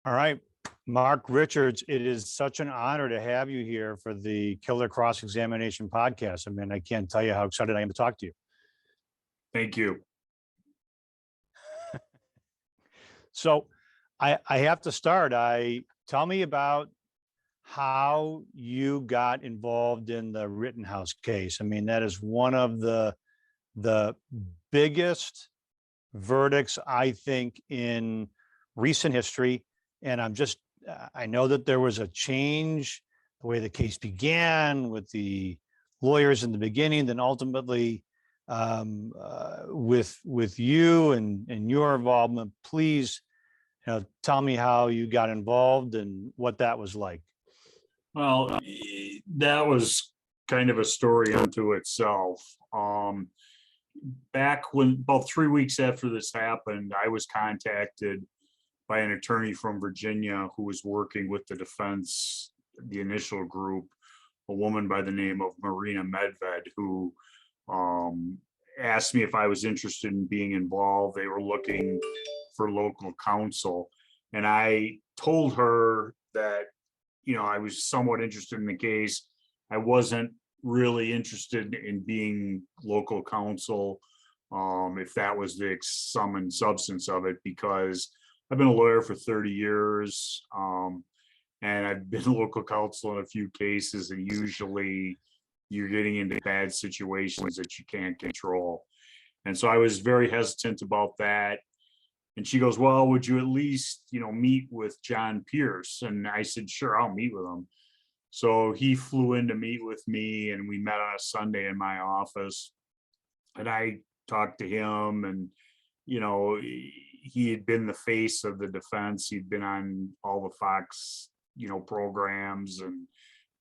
All right, Mark Richards, it is such an honor to have you here for the Killer Cross-Examination podcast. I mean, I can't tell you how excited I am to talk to you. Thank you. So I have to start. Tell me about how you got involved in the Rittenhouse case. I mean, that is one of the biggest verdicts, I think, in recent history. And I know that there was a change, the way the case began with the lawyers in the beginning, then ultimately with you and your involvement. Please, tell me how you got involved and what that was like. Well, that was kind of a story unto itself. Back when about 3 weeks after this happened, I was contacted by an attorney from Virginia who was working with the defense, the initial group, a woman by the name of Marina Medved, who asked me if I was interested in being involved. They were looking for local counsel. And I told her that, I was somewhat interested in the case. I wasn't really interested in being local counsel, if that was the sum and substance of it, because I've been a lawyer for 30 years, and I've been local counsel in a few cases, and usually you're getting into bad situations that you can't control. And so I was very hesitant about that. And she goes, well, would you at least, meet with John Pierce? And I said, sure, I'll meet with him. So he flew in to meet with me, and we met on a Sunday in my office. And I talked to him, and, he had been the face of the defense. He'd been on all the Fox, programs, and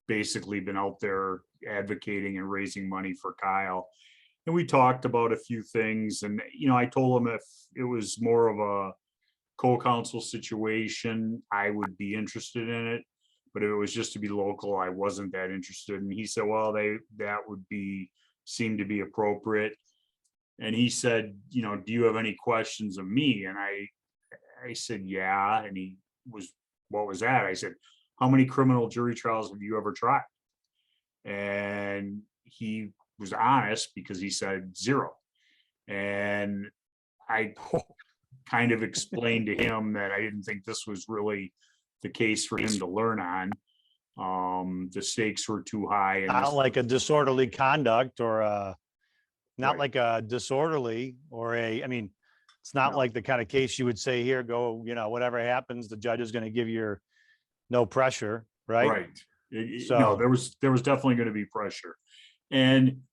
basically been out there advocating and raising money for Kyle. And we talked about a few things, and I told him if it was more of a co-counsel situation, I would be interested in it, but if it was just to be local, I wasn't that interested. And he said, well, that would seem to be appropriate. And he said, do you have any questions of me? And I said, yeah. And what was that? I said, how many criminal jury trials have you ever tried? And he was honest, because he said 0. And I kind of explained to him that I didn't think this was really the case for him to learn on. The stakes were too high. And not like a disorderly conduct or not Right. like a disorderly or it's not No. like the kind of case you would say, here, go, whatever happens, the judge is going to give you no pressure, right? Right. So no, there was definitely going to be pressure. And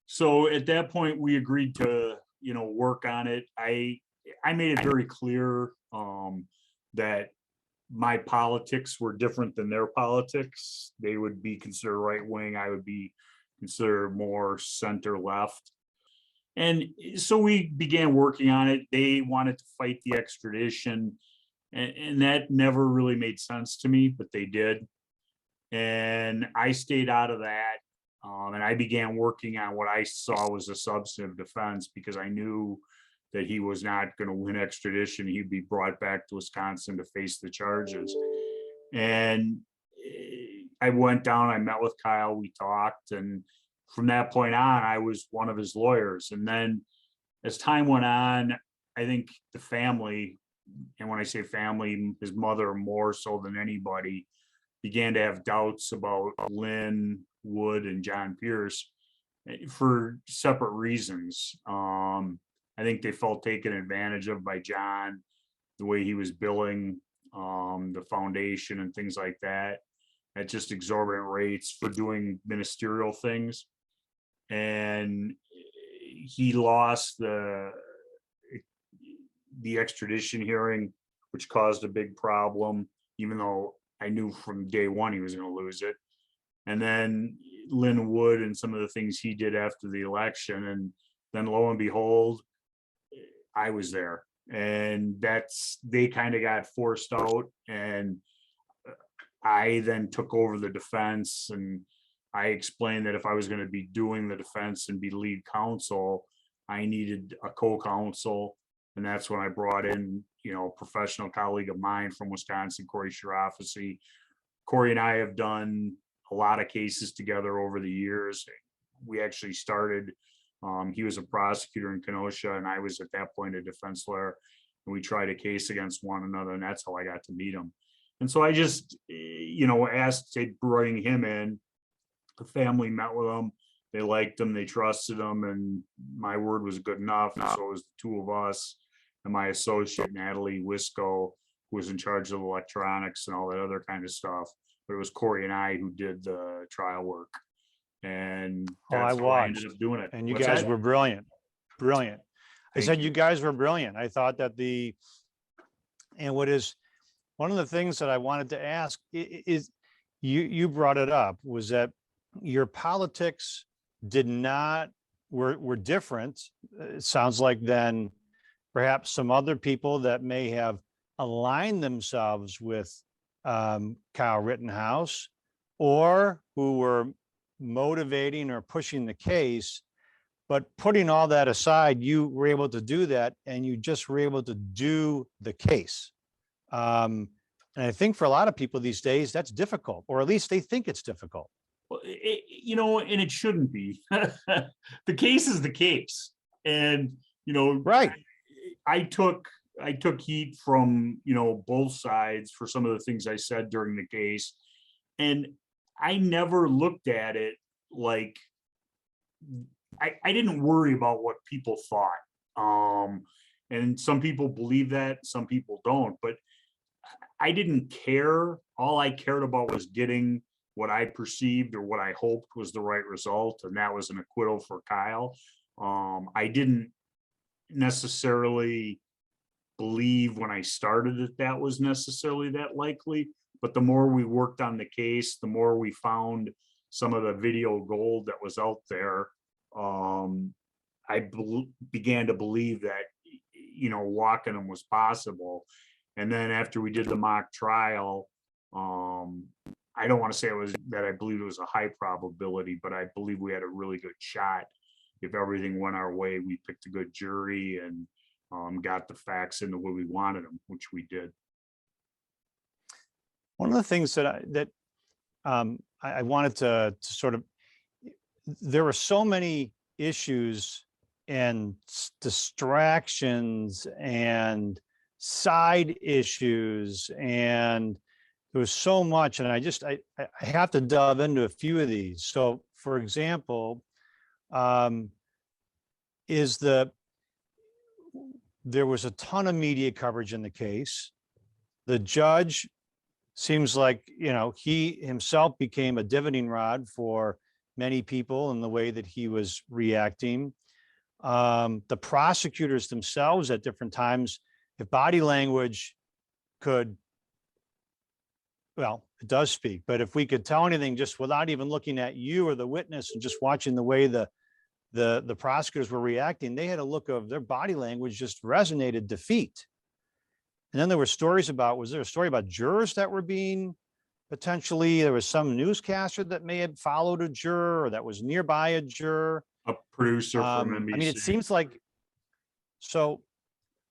so at that point we agreed to, work on it. I made it very clear that my politics were different than their politics. They would be considered right wing. I would be considered more center left. And so we began working on it. They wanted to fight the extradition, and that never really made sense to me, but they did. And I stayed out of that. And I began working on what I saw was a substantive defense, because I knew that he was not going to win extradition. He'd be brought back to Wisconsin to face the charges. And I went down, I met with Kyle, we talked, and from that point on, I was one of his lawyers. And then as time went on, I think the family, and when I say family, his mother more so than anybody, began to have doubts about Lynn Wood and John Pierce for separate reasons. I think they felt taken advantage of by John, the way he was billing the foundation and things like that at just exorbitant rates for doing ministerial things. And he lost the extradition hearing, which caused a big problem, even though I knew from day one he was going to lose it. And then Lynn Wood and some of the things he did after the election. And then lo and behold, I was there. And they kind of got forced out. And I then took over the defense, and I explained that if I was going to be doing the defense and be lead counsel, I needed a co-counsel. And that's when I brought in, a professional colleague of mine from Wisconsin, Corey Schroeder. Corey and I have done a lot of cases together over the years. We actually started, he was a prosecutor in Kenosha, and I was at that point a defense lawyer. And we tried a case against one another, and that's how I got to meet him. And so I just, asked to bring him in. The family met with him. They liked him. They trusted him. And my word was good enough. And so it was the two of us and my associate, Natalie Wisco, who was in charge of electronics and all that other kind of stuff. But it was Corey and I who did the trial work. And I that's how I ended watched, up doing it. and you What's guys that? were brilliant. Brilliant. I Thank said you. you guys were brilliant. I thought that and what is one of the things that I wanted to ask is you brought it up, was that your politics were different. It sounds like than perhaps some other people that may have aligned themselves with Kyle Rittenhouse, or who were motivating or pushing the case. But putting all that aside, you were able to do that, and you just were able to do the case. And I think for a lot of people these days, that's difficult, or at least they think it's difficult. Well, and it shouldn't be. The case is the case. And, Right. I took heat from, both sides for some of the things I said during the case. And I never looked at it like, I didn't worry about what people thought. And some people believe that, some people don't, but I didn't care. All I cared about was getting what I perceived or what I hoped was the right result. And that was an acquittal for Kyle. I didn't necessarily believe when I started that was necessarily that likely, but the more we worked on the case, the more we found some of the video gold that was out there. I began to believe that, walking them was possible. And then after we did the mock trial, I don't want to say it was that I believe it was a high probability, but I believe we had a really good shot. If everything went our way, we picked a good jury and got the facts in the way we wanted them, which we did. One of the things that I wanted to sort of, there were so many issues and distractions and side issues, and there was so much, and I have to delve into a few of these. So, for example, there was a ton of media coverage in the case. The judge seems like, he himself became a dividing rod for many people in the way that he was reacting. The prosecutors themselves at different times, if body language could, well, it does speak, but if we could tell anything just without even looking at you or the witness and just watching the way the prosecutors were reacting, they had a look of their body language just resonated defeat. And then there were stories about, was there a story about jurors that were being potentially, there was some newscaster that may have followed a juror or that was nearby a juror. A producer from NBC. I mean, it seems like, so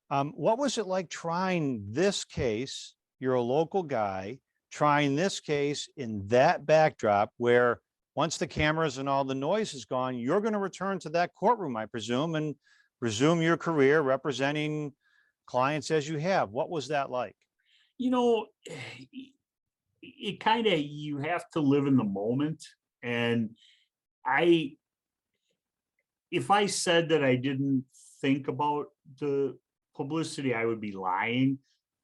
what was it like trying this case? You're a local guy trying this case in that backdrop where once the cameras and all the noise is gone, you're going to return to that courtroom, I presume, and resume your career representing clients as you have. What was that like? It kind of, you have to live in the moment. And if I said that I didn't think about the publicity, I would be lying.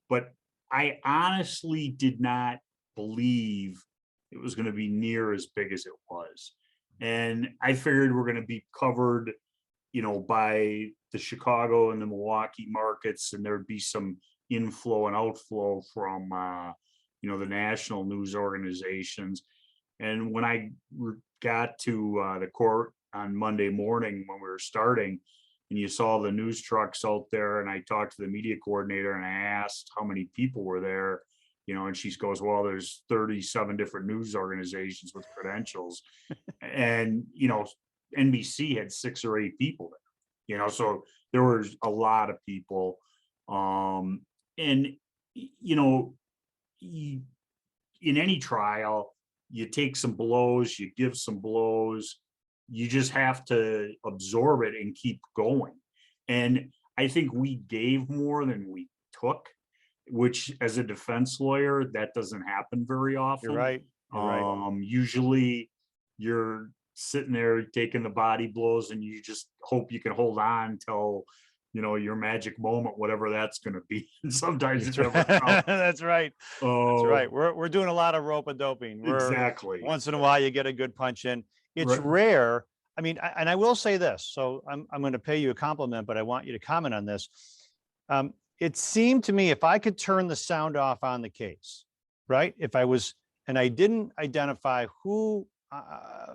But I honestly did not believe it was going to be near as big as it was. And I figured we're going to be covered, by the Chicago and the Milwaukee markets, and there'd be some inflow and outflow from, the national news organizations. And when I got to the court on Monday morning when we were starting, and you saw the news trucks out there, and I talked to the media coordinator and I asked how many people were there, and she goes, well, there's 37 different news organizations with credentials. And, NBC had 6 or 8 people there. So there was a lot of people. And, in any trial, you take some blows, you give some blows, you just have to absorb it and keep going. And I think we gave more than we took, which as a defense lawyer, that doesn't happen very often. You're right. You're right. Usually you're sitting there taking the body blows and you just hope you can hold on till your magic moment, whatever that's going to be. And sometimes it never comes. That's right. That's right. We're doing a lot of rope a doping. Exactly. Once in a while you get a good punch in. It's Right. rare. I mean, and I will say this. So I'm going to pay you a compliment, but I want you to comment on this. It seemed to me, if I could turn the sound off on the case, right? If I was, and I didn't identify who,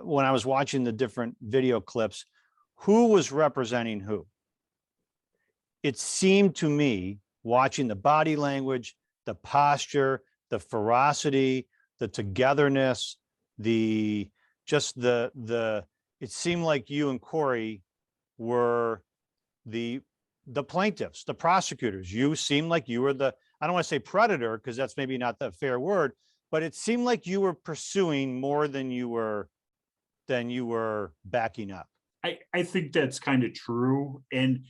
when I was watching the different video clips, who was representing who. It seemed to me, watching the body language, the posture, the ferocity, the togetherness, it seemed like you and Corey were the plaintiffs, the prosecutors. You seemed like you were I don't want to say predator, because that's maybe not the fair word, but it seemed like you were pursuing more than you were backing up. I think that's kind of true. And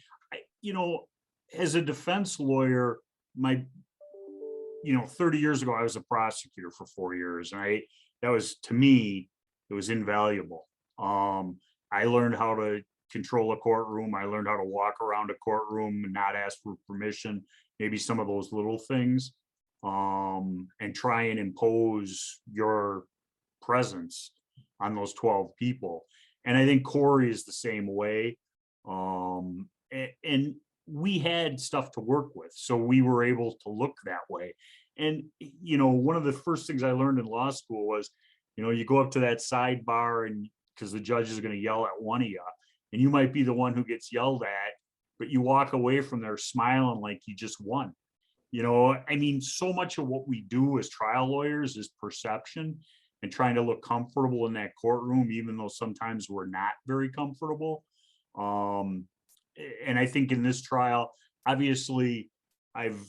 as a defense lawyer, 30 years ago, I was a prosecutor for 4 years. And that was, to me, it was invaluable. I learned how to control a courtroom. I learned how to walk around a courtroom and not ask for permission, maybe some of those little things, and try and impose your presence on those 12 people. And I think Corey is the same way. And we had stuff to work with, so we were able to look that way. And one of the first things I learned in law school was, you go up to that sidebar, and because the judge is going to yell at one of you, and you might be the one who gets yelled at, but you walk away from there smiling like you just won. I mean, so much of what we do as trial lawyers is perception and trying to look comfortable in that courtroom, even though sometimes we're not very comfortable. And I think in this trial, obviously, I've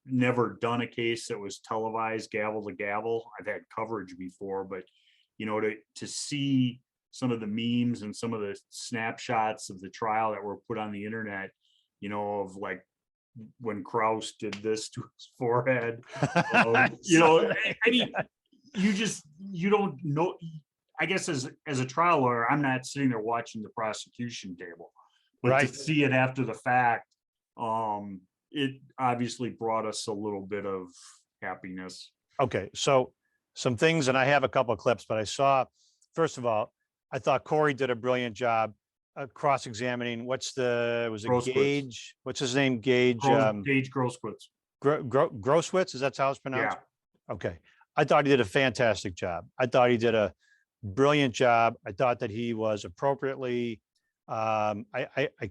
never done a case that was televised gavel to gavel. I've had coverage before, but to see some of the memes and some of the snapshots of the trial that were put on the internet, of like when Krause did this to his forehead, I mean, you don't know. I guess as a trial lawyer, I'm not sitting there watching the prosecution table, but right. To see it after the fact, it obviously brought us a little bit of happiness. Okay, so some things, and I have a couple of clips, but I saw, first of all, I thought Corey did a brilliant job cross-examining. Grosskreutz. Gage? What's his name? Gage. Gage Grosskreutz. Grosskreutz, is that how it's pronounced? Yeah. Okay. I thought he did a fantastic job. I thought he did a brilliant job. I thought that he was appropriately, I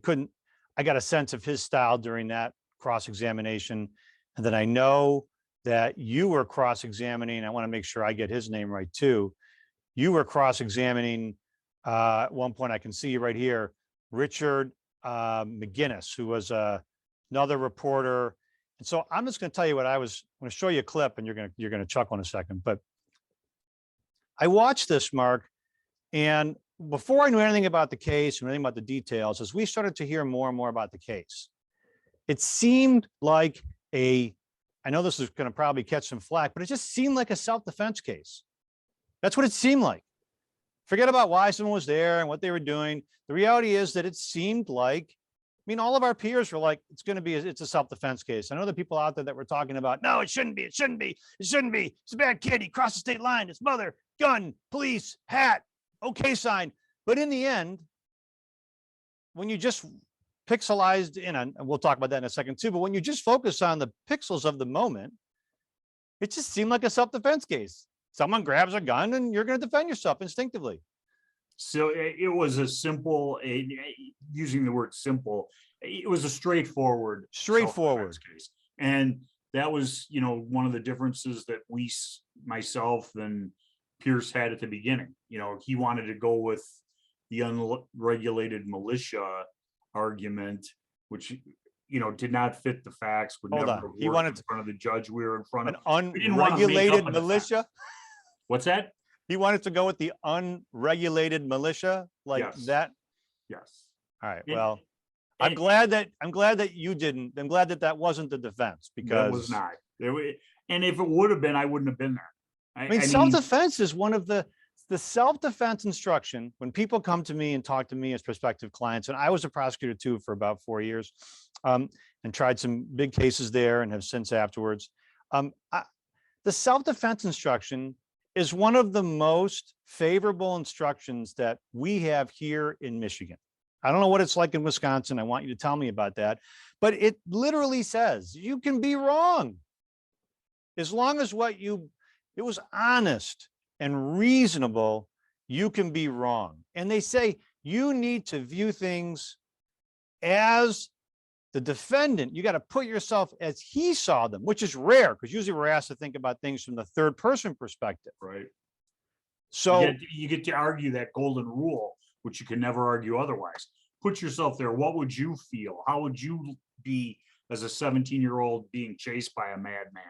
got a sense of his style during that cross-examination. And then I know that you were cross-examining. I want to make sure I get his name right too. You were cross-examining at one point, I can see you right here, Richard McGinnis, who was another reporter. And so I'm just going to tell you I'm going to show you a clip, and you're going to chuckle in a second. But I watched this, Mark, and before I knew anything about the case or anything about the details, as we started to hear more and more about the case, it seemed like I know this is going to probably catch some flack, but it just seemed like a self-defense case. That's what it seemed like. Forget about why someone was there and what they were doing. The reality is that it seemed like, all of our peers were like, it's a self-defense case. I know the people out there that were talking about, no, it shouldn't be. It's a bad kid. He crossed the state line. His mother, gun, police, hat, okay sign. But in the end, when you just pixelized in, and we'll talk about that in a second too, but when you just focus on the pixels of the moment, it just seemed like a self-defense case. Someone grabs a gun and you're going to defend yourself instinctively. So it was a simple, using the word simple, it was a straightforward case. And that was, one of the differences that myself and Pierce had at the beginning. He wanted to go with the unregulated militia argument, which, did not fit the facts, would Hold never on. have He worked wanted in front of the judge we were in front an of. We didn't want to make up unregulated a militia. defense. What's that? He wanted to go with the unregulated militia like Yes. that. Yes. All right. And- Well, I'm glad that you didn't. I'm glad that wasn't the defense That because was not. And if it would have been, I wouldn't have been there. I mean, self-defense is one of the self-defense instruction. When people come to me and talk to me as prospective clients, and I was a prosecutor too for about 4 years, and tried some big cases there and have since afterwards. The self-defense instruction is one of the most favorable instructions that we have here in Michigan. I don't know what it's like in Wisconsin. I want you to tell me about that. But it literally says you can be wrong as long as it was honest and reasonable, you can be wrong. And they say you need to view things as the defendant. You got to put yourself as he saw them, which is rare because usually we're asked to think about things from the third person perspective. Right. So you get to argue that golden rule, which you can never argue otherwise. Put yourself there. What would you feel? How would you be as a 17-year-old being chased by a madman?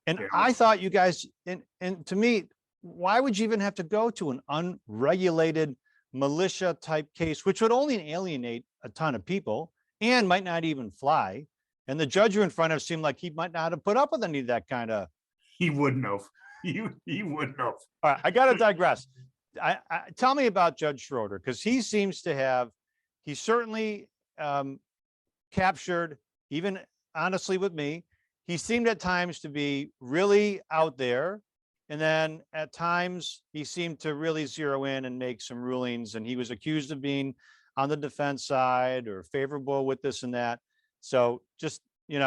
And I thought you guys, and to me, why would you even have to go to an unregulated militia type case, which would only alienate a ton of people and might not even fly? And the judge you're in front of seemed like he might not have put up with any of that kind of. He wouldn't have. He wouldn't have. All right, I got to digress. Tell me about Judge Schroeder, because he seems to have, he certainly captured, even honestly with me, he seemed at times to be really out there. And then at times he seemed to really zero in and make some rulings. And he was accused of being on the defense side or favorable with this and that. So just, he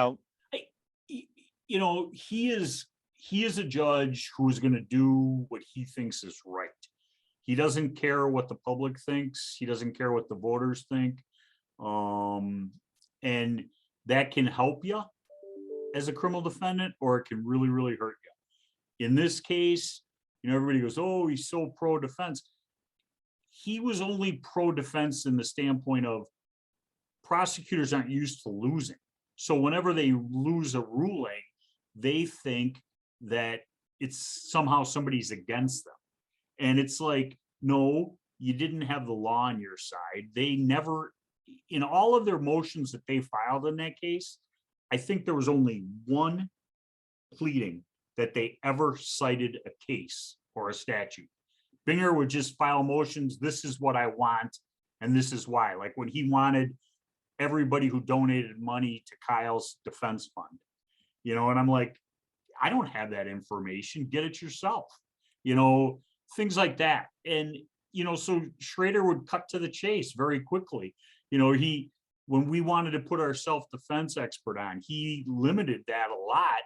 is a judge who is going to do what he thinks is right. He doesn't care what the public thinks. He doesn't care what the voters think. And that can help you as a criminal defendant, or it can really, really hurt you. In this case, everybody goes, oh, he's so pro-defense. He was only pro-defense in the standpoint of prosecutors aren't used to losing. So whenever they lose a ruling, they think that it's somehow somebody's against them. And it's like, no, you didn't have the law on your side. They never, in all of their motions that they filed in that case, I think there was only one pleading that they ever cited a case or a statute. Binger would just file motions. This is what I want, and this is why. Like when he wanted everybody who donated money to Kyle's defense fund, and I'm like, I don't have that information. Get it yourself. Things like that. And, so Schroeder would cut to the chase very quickly. When we wanted to put our self-defense expert on, he limited that a lot,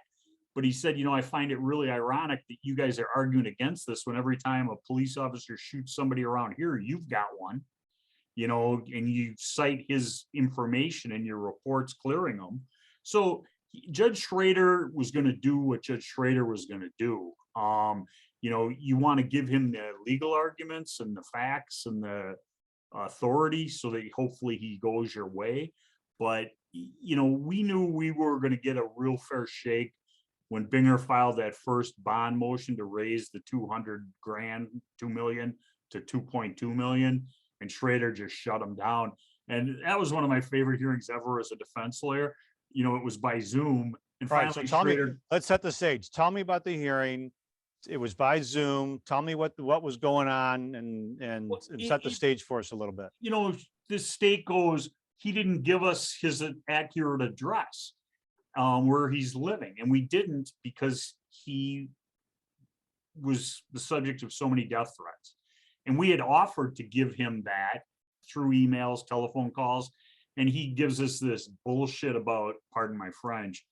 but he said, I find it really ironic that you guys are arguing against this when every time a police officer shoots somebody around here, you've got one, and you cite his information in your reports clearing them. So Judge Schroeder was going to do what Judge Schroeder was going to do. You want to give him the legal arguments and the facts and the authority so that hopefully he goes your way. But, we knew we were going to get a real fair shake when Binger filed that first bond motion to raise the $200,000, $2 million to 2.2 million, and Schroeder just shut him down. And that was one of my favorite hearings ever as a defense lawyer. It was by Zoom. And right, so tell Schroeder, me, let's set the stage. Tell me about the hearing. It was by Zoom. Tell me what was going on and set the stage for us a little bit. This state goes, he didn't give us his accurate address where he's living. And we didn't, because he was the subject of so many death threats. And we had offered to give him that through emails, telephone calls. And he gives us this bullshit about, pardon my French,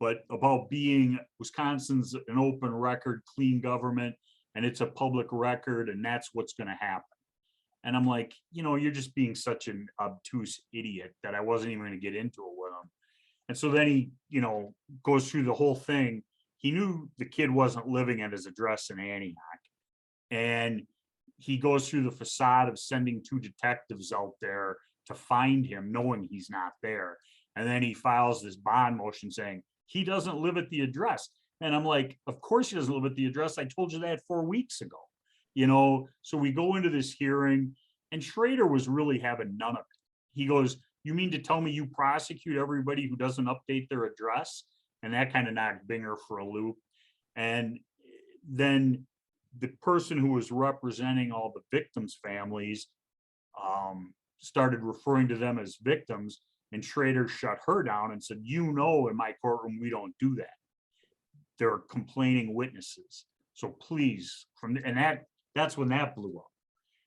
but about being Wisconsin's an open record, clean government, and it's a public record, and that's what's going to happen. And I'm like, you're just being such an obtuse idiot that I wasn't even going to get into it with him. And so then he, goes through the whole thing. He knew the kid wasn't living at his address in Antioch. And he goes through the facade of sending 2 detectives out there to find him, knowing he's not there. And then he files this bond motion saying he doesn't live at the address. And I'm like, of course he doesn't live at the address. I told you that 4 weeks ago. So we go into this hearing, and Schroeder was really having none of it. He goes, you mean to tell me you prosecute everybody who doesn't update their address? And that kind of knocked Binger for a loop. And then the person who was representing all the victims' families started referring to them as victims, and Schroeder shut her down and said, in my courtroom, we don't do that. They're complaining witnesses. So please, that's when that blew up.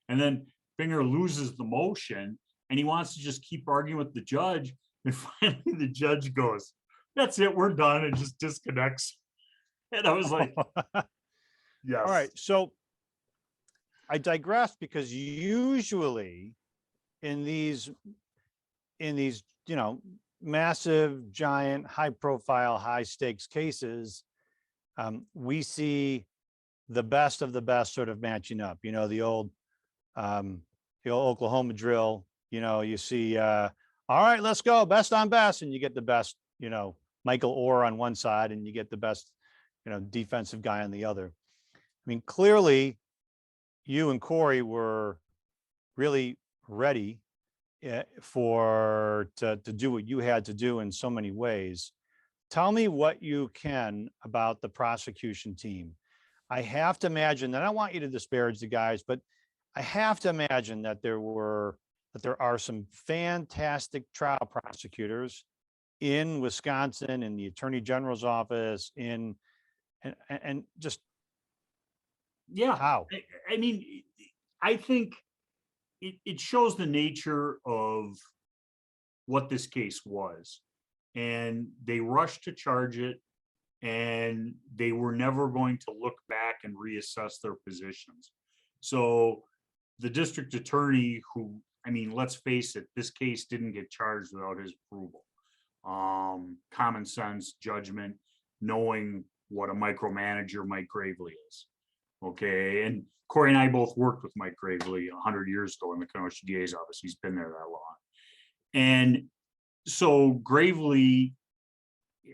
And then Binger loses the motion, and he wants to just keep arguing with the judge. And finally the judge goes, that's it, we're done, and just disconnects. And I was like, yes. All right. So I digress, because usually in these, massive, giant, high profile, high stakes cases, we see the best of the best sort of matching up, the old Oklahoma drill, you see, all right, let's go, best on best. And you get the best, Michael Orr on one side, and you get the best, defensive guy on the other. I mean, clearly you and Corey were really ready to do what you had to do in so many ways. Tell me what you can about the prosecution team. I have to imagine that, I don't want you to disparage the guys, but I have to imagine that there are some fantastic trial prosecutors in Wisconsin, in the Attorney General's office, and just how? I mean, I think it shows the nature of what this case was, and they rushed to charge it, and they were never going to look back and reassess their positions. So the district attorney, who, let's face it, this case didn't get charged without his approval. Common sense, judgment, knowing what a micromanager Mike Gravely is. Okay. And Corey and I both worked with Mike Gravely 100 years ago in the Kenosha DA's office. He's been there that long. And so Gravely,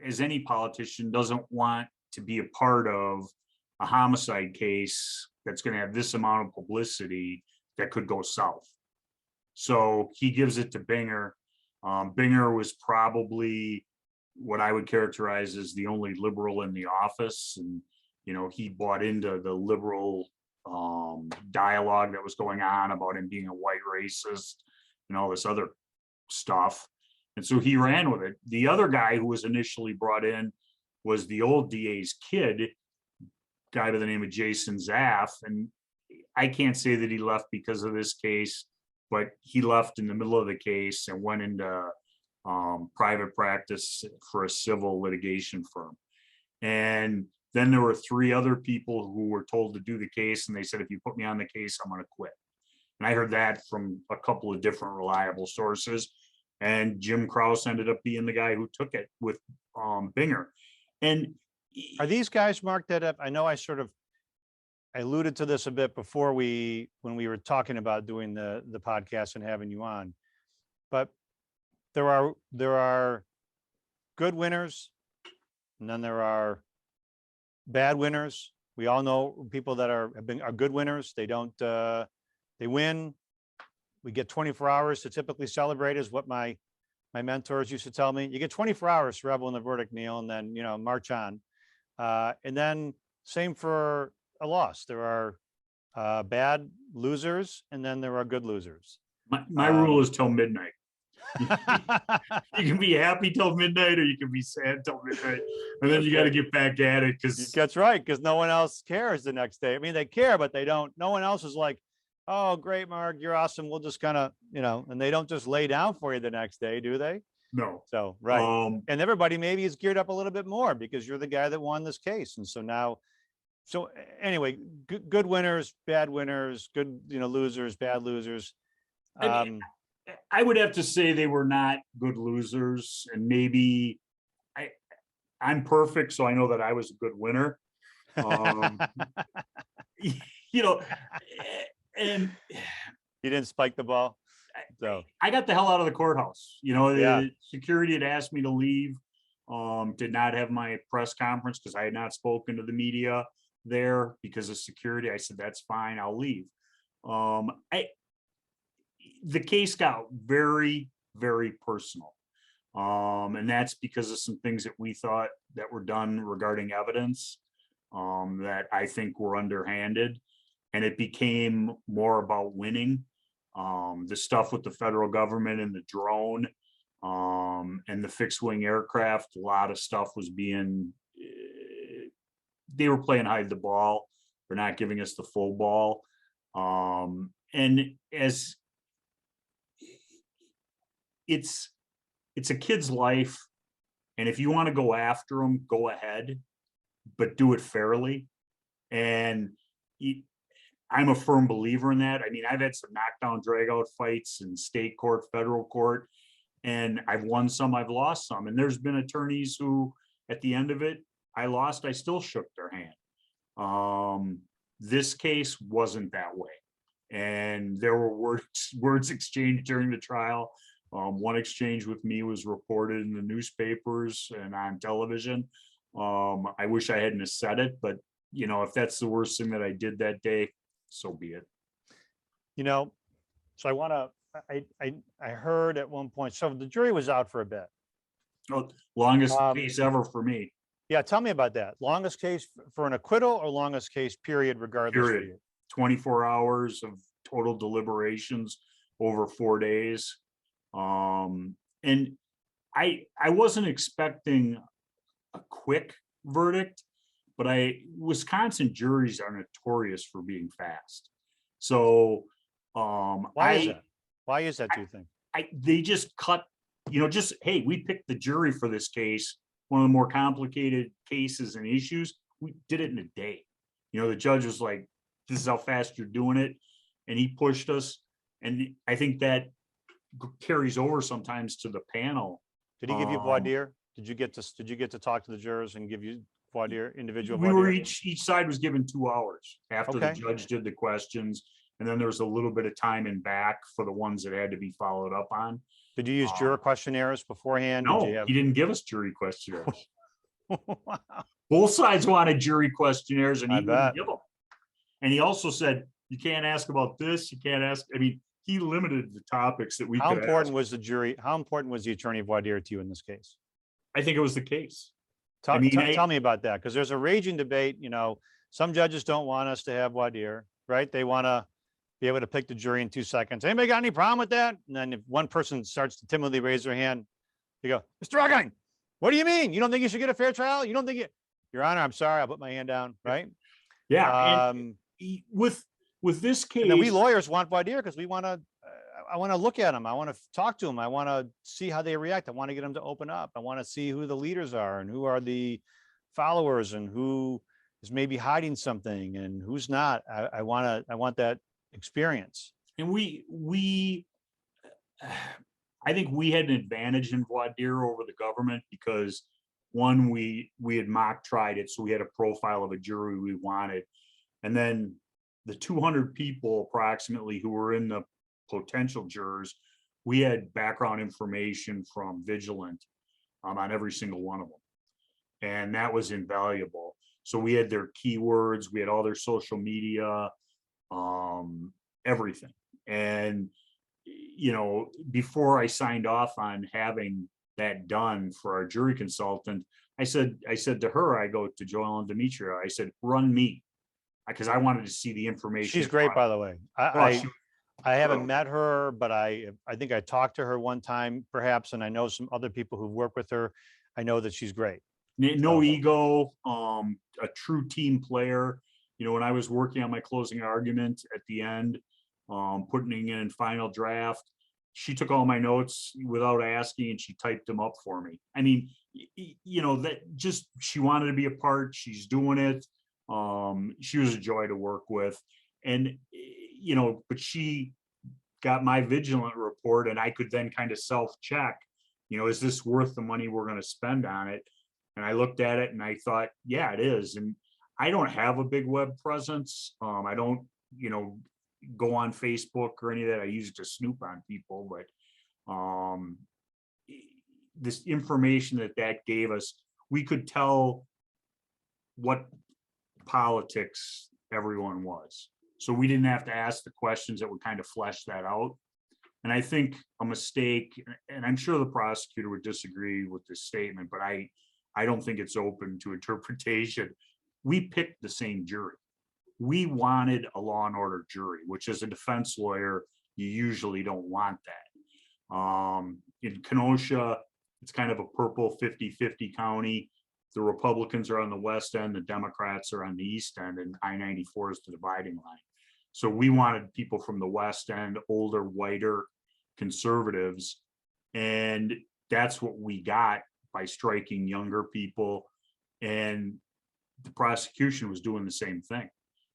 as any politician, doesn't want to be a part of a homicide case that's going to have this amount of publicity that could go south. So he gives it to Binger. Binger was probably what I would characterize as the only liberal in the office. And, he bought into the liberal dialogue that was going on about him being a white racist and all this other stuff. And so he ran with it. The other guy who was initially brought in was the old DA's kid, guy by the name of Jason Zaff. And I can't say that he left because of this case, but he left in the middle of the case and went into private practice for a civil litigation firm. And then there were 3 other people who were told to do the case, and they said, if you put me on the case, I'm going to quit. And I heard that from a couple of different reliable sources. And Jim Krause ended up being the guy who took it with Binger. And are these guys, Mark, that I know I alluded to this a bit before when we were talking about doing the podcast and having you on, but there are good winners, and then there are bad winners. We all know people that are good winners. They win. We get 24 hours to typically celebrate, is what my mentors used to tell me. You get 24 hours to revel in the verdict, Neil, and then, march on. And then same for a loss. There are bad losers, and then there are good losers. My rule is till midnight. You can be happy till midnight, or you can be sad till midnight, and then you got to get back at it, because that's right, because no one else cares the next day. I mean, they care, but they don't. No one else is like, oh, great, Mark, you're awesome. We'll just kind of, and they don't just lay down for you the next day, do they? No. So, right. And everybody maybe is geared up a little bit more because you're the guy that won this case. And so anyway, good winners, bad winners, good, losers, bad losers. I would have to say they were not good losers, and maybe I'm perfect, so I know that I was a good winner. And you didn't spike the ball. So, I got the hell out of the courthouse. You know, yeah, the security had asked me to leave. Did not have my press conference because I had not spoken to the media there because of security. I said, that's fine, I'll leave. I The case got very, very personal. And that's because of some things that we thought that were done regarding evidence that I think were underhanded. And it became more about winning. The stuff with the federal government and the drone and the fixed wing aircraft, a lot of stuff was being, they were playing hide the ball. They're not giving us the full ball. And as it's a kid's life, and if you want to go after them, go ahead, but do it fairly. And I'm a firm believer in that. I mean, I've had some knockdown drag out fights in state court, federal court, and I've won some, I've lost some. And there's been attorneys who, at the end of it, I lost, I still shook their hand. This case wasn't that way. And there were words exchanged during the trial. One exchange with me was reported in the newspapers and on television. I wish I hadn't have said it, but you know, if that's the worst thing that I did that day, so be it. you know, so I want to, I heard at one point, so the jury was out for a bit. Oh, longest Um, case ever for me. Yeah, tell me about that. Longest case for an acquittal or longest case period, regardless for Period. you? 24 hours of total deliberations over 4 days. And I wasn't expecting a quick verdict, but Wisconsin juries are notorious for being fast. So Why is that? Why is that, do you think? they just cut, you know, just, hey, we picked the jury for this case, one of the more complicated cases and issues. We did it in a day. You know, the judge was like, this is how fast you're doing it. And he pushed us. And I think that carries over sometimes to the panel. Did he give you voir dire? Did you get to talk to the jurors and give you voir dire, individual We voir were dire? each side was given 2 hours after the Okay. judge did the questions. And then there was a little bit of time in back for the ones that had to be followed up on. Did you use juror questionnaires beforehand? Did you No, have? he didn't give us jury questionnaires. Wow, Both sides wanted jury questionnaires and I he wouldn't bet. give them. And he also said, you can't ask about this, you can't ask, I mean, he limited the topics that we How could important ask. was the jury? How important was the attorney voir dire to you in this case? I think it was the case. Tell, I mean, tell me about that, because there's a raging debate. You know, some judges don't want us to have voir dire, right? They want to be able to pick the jury in 2 seconds. Anybody got any problem with that? And then if one person starts to timidly raise their hand, you go, Mr. Rockind, what do you mean? You don't think you should get a fair trial? You don't think it? Your Honor, I'm sorry, I'll put my hand down, right? Yeah, and with this case, and then we lawyers want voir dire because we want to. I want to look at them. I want to talk to them. I want to see how they react. I want to get them to open up. I want to see who the leaders are and who are the followers and who is maybe hiding something and who's not. I want that experience. and I think we had an advantage in voir dire over the government because one, we had mock tried it, so we had a profile of a jury we wanted, and then the 200 people approximately who were in the potential jurors, we had background information from Vigilant on every single one of them, and that was invaluable. So we had their keywords, we had all their social media, everything. And you know, before I signed off on having that done for our jury consultant, I said to her, I go to Joel and Demetria, I said, run me, because I wanted to see the information. She's great, by the way. I haven't met her, but I think I talked to her one time, perhaps, and I know some other people who've worked with her. I know that she's great. No ego, a true team player. You know, when I was working on my closing argument at the end, putting it in final draft, she took all my notes without asking and she typed them up for me. I mean, you know, that just, she wanted to be a part, she's doing it. She was a joy to work with. And, you know, but she got my Vigilant report and I could then kind of self-check, you know, is this worth the money we're going to spend on it? And I looked at it and I thought, yeah, it is. And I don't have a big web presence. I don't, you know, go on Facebook or any of that. I use it to snoop on people, but this information that gave us, we could tell what politics everyone was. So we didn't have to ask the questions that would kind of flesh that out. And I think a mistake, and I'm sure the prosecutor would disagree with this statement, but I don't think it's open to interpretation. We picked the same jury. We wanted a law and order jury, which as a defense lawyer, you usually don't want that. In Kenosha, it's kind of a purple 50-50 county. The Republicans are on the west end, the Democrats are on the east end, and I-94 is the dividing line. So we wanted people from the west end, older, whiter conservatives, and that's what we got by striking younger people. And the prosecution was doing the same thing.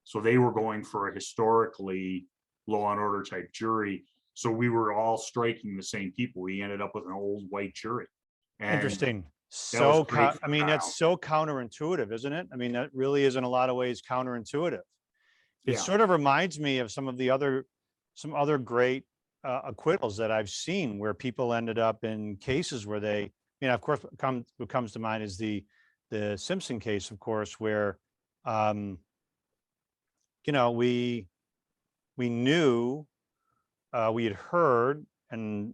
So they were going for a historically law and order type jury. So we were all striking the same people. We ended up with an old white jury. And Interesting. So I mean, that's so counterintuitive, isn't it? I mean, that really is in a lot of ways counterintuitive. It sort of reminds me of some other great acquittals that I've seen where people ended up in cases where they, of course, what comes to mind is the Simpson case, of course, where, we knew, we had heard, and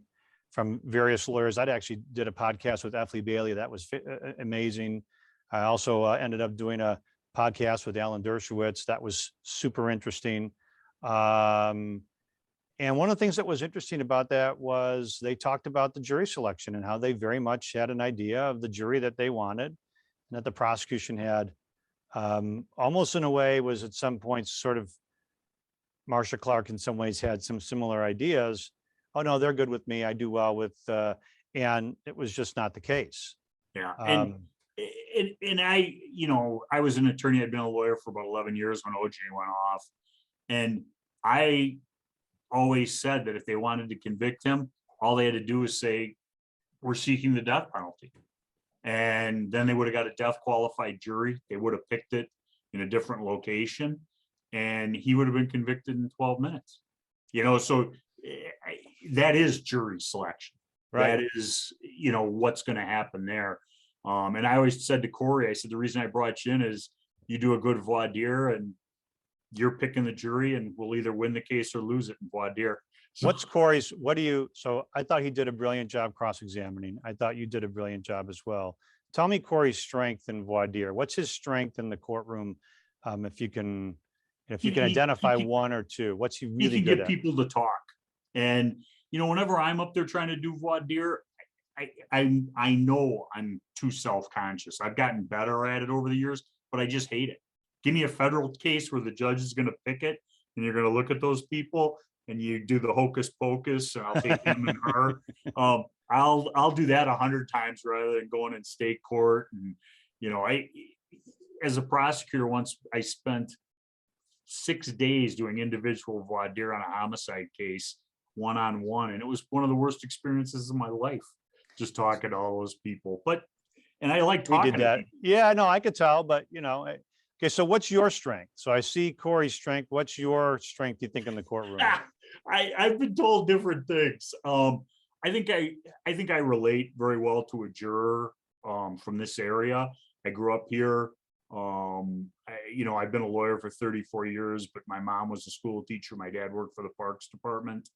from various lawyers. I actually did a podcast with F. Lee Bailey. That was amazing. I also ended up doing a podcast with Alan Dershowitz. That was super interesting. And one of the things that was interesting about that was they talked about the jury selection and how they very much had an idea of the jury that they wanted, and that the prosecution had almost in a way was at some points sort of Marcia Clark in some ways had some similar ideas. Oh no, they're good with me. I do well with, and it was just not the case. Yeah. And I, I was an attorney. I'd been a lawyer for about 11 years when OJ went off. And I always said that if they wanted to convict him, all they had to do was say, we're seeking the death penalty. And then they would have got a death qualified jury. They would have picked it in a different location and he would have been convicted in 12 minutes. So that is jury selection. Right. That is, what's going to happen there. And I always said to Corey, I said, the reason I brought you in is you do a good voir dire and you're picking the jury and we'll either win the case or lose it in voir dire. So, so I thought he did a brilliant job cross-examining. I thought you did a brilliant job as well. Tell me Corey's strength in voir dire. What's his strength in the courtroom? If you can identify one or two, what's he really good at? He can get people to talk. And, whenever I'm up there trying to do voir dire, I know I'm too self-conscious. I've gotten better at it over the years, but I just hate it. Give me a federal case where the judge is going to pick it and you're going to look at those people and you do the hocus pocus and I'll take him and her. I'll do that 100 times rather than going in state court. And, as a prosecutor, once I spent 6 days doing individual voir dire on a homicide case, one-on-one. And it was one of the worst experiences of my life, just talking to all those people. And I like talking. We did that. Yeah, no, I could tell, but okay. So what's your strength? So I see Corey's strength. What's your strength, you think, in the courtroom? I've been told different things. I think I relate very well to a juror from this area. I grew up here. I've been a lawyer for 34 years, but my mom was a school teacher. My dad worked for the Parks Department.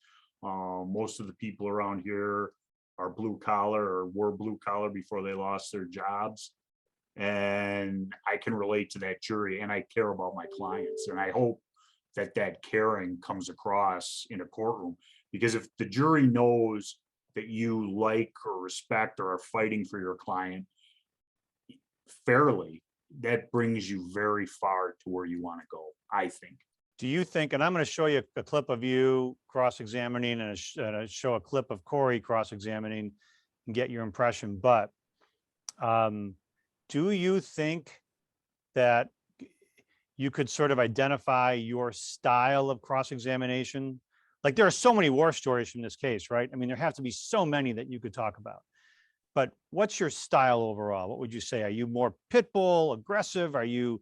Most of the people around here are blue collar or were blue collar before they lost their jobs. And I can relate to that jury and I care about my clients. And I hope that caring comes across in a courtroom, because if the jury knows that you like or respect or are fighting for your client fairly, that brings you very far to where you want to go, I think. Do you think, and I'm going to show you a clip of you cross-examining and show a clip of Corey cross-examining and get your impression, but do you think that you could sort of identify your style of cross-examination? Like there are so many war stories from this case, right? I mean, there have to be so many that you could talk about. But what's your style overall? What would you say? Are you more pit bull, aggressive? Are you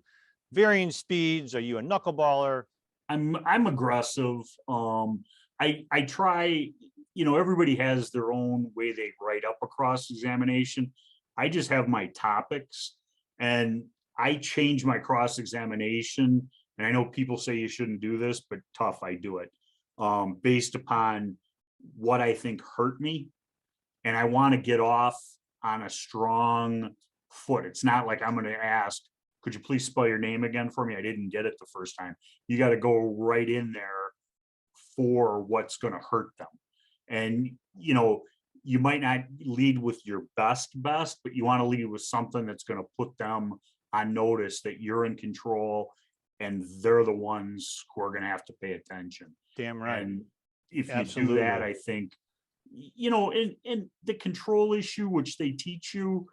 varying speeds? Are you a knuckleballer? I'm aggressive. I try, everybody has their own way they write up a cross examination. I just have my topics, and I change my cross examination. And I know people say you shouldn't do this, but tough, I do it based upon what I think hurt me, and I want to get off on a strong foot. It's not like I'm going to ask, could you please spell your name again for me? I didn't get it the first time. You got to go right in there for what's going to hurt them. And, you might not lead with your best, but you want to lead with something that's going to put them on notice that you're in control and they're the ones who are going to have to pay attention. Damn right. And if you Absolutely. do that, I think, and the control issue, which they teach you,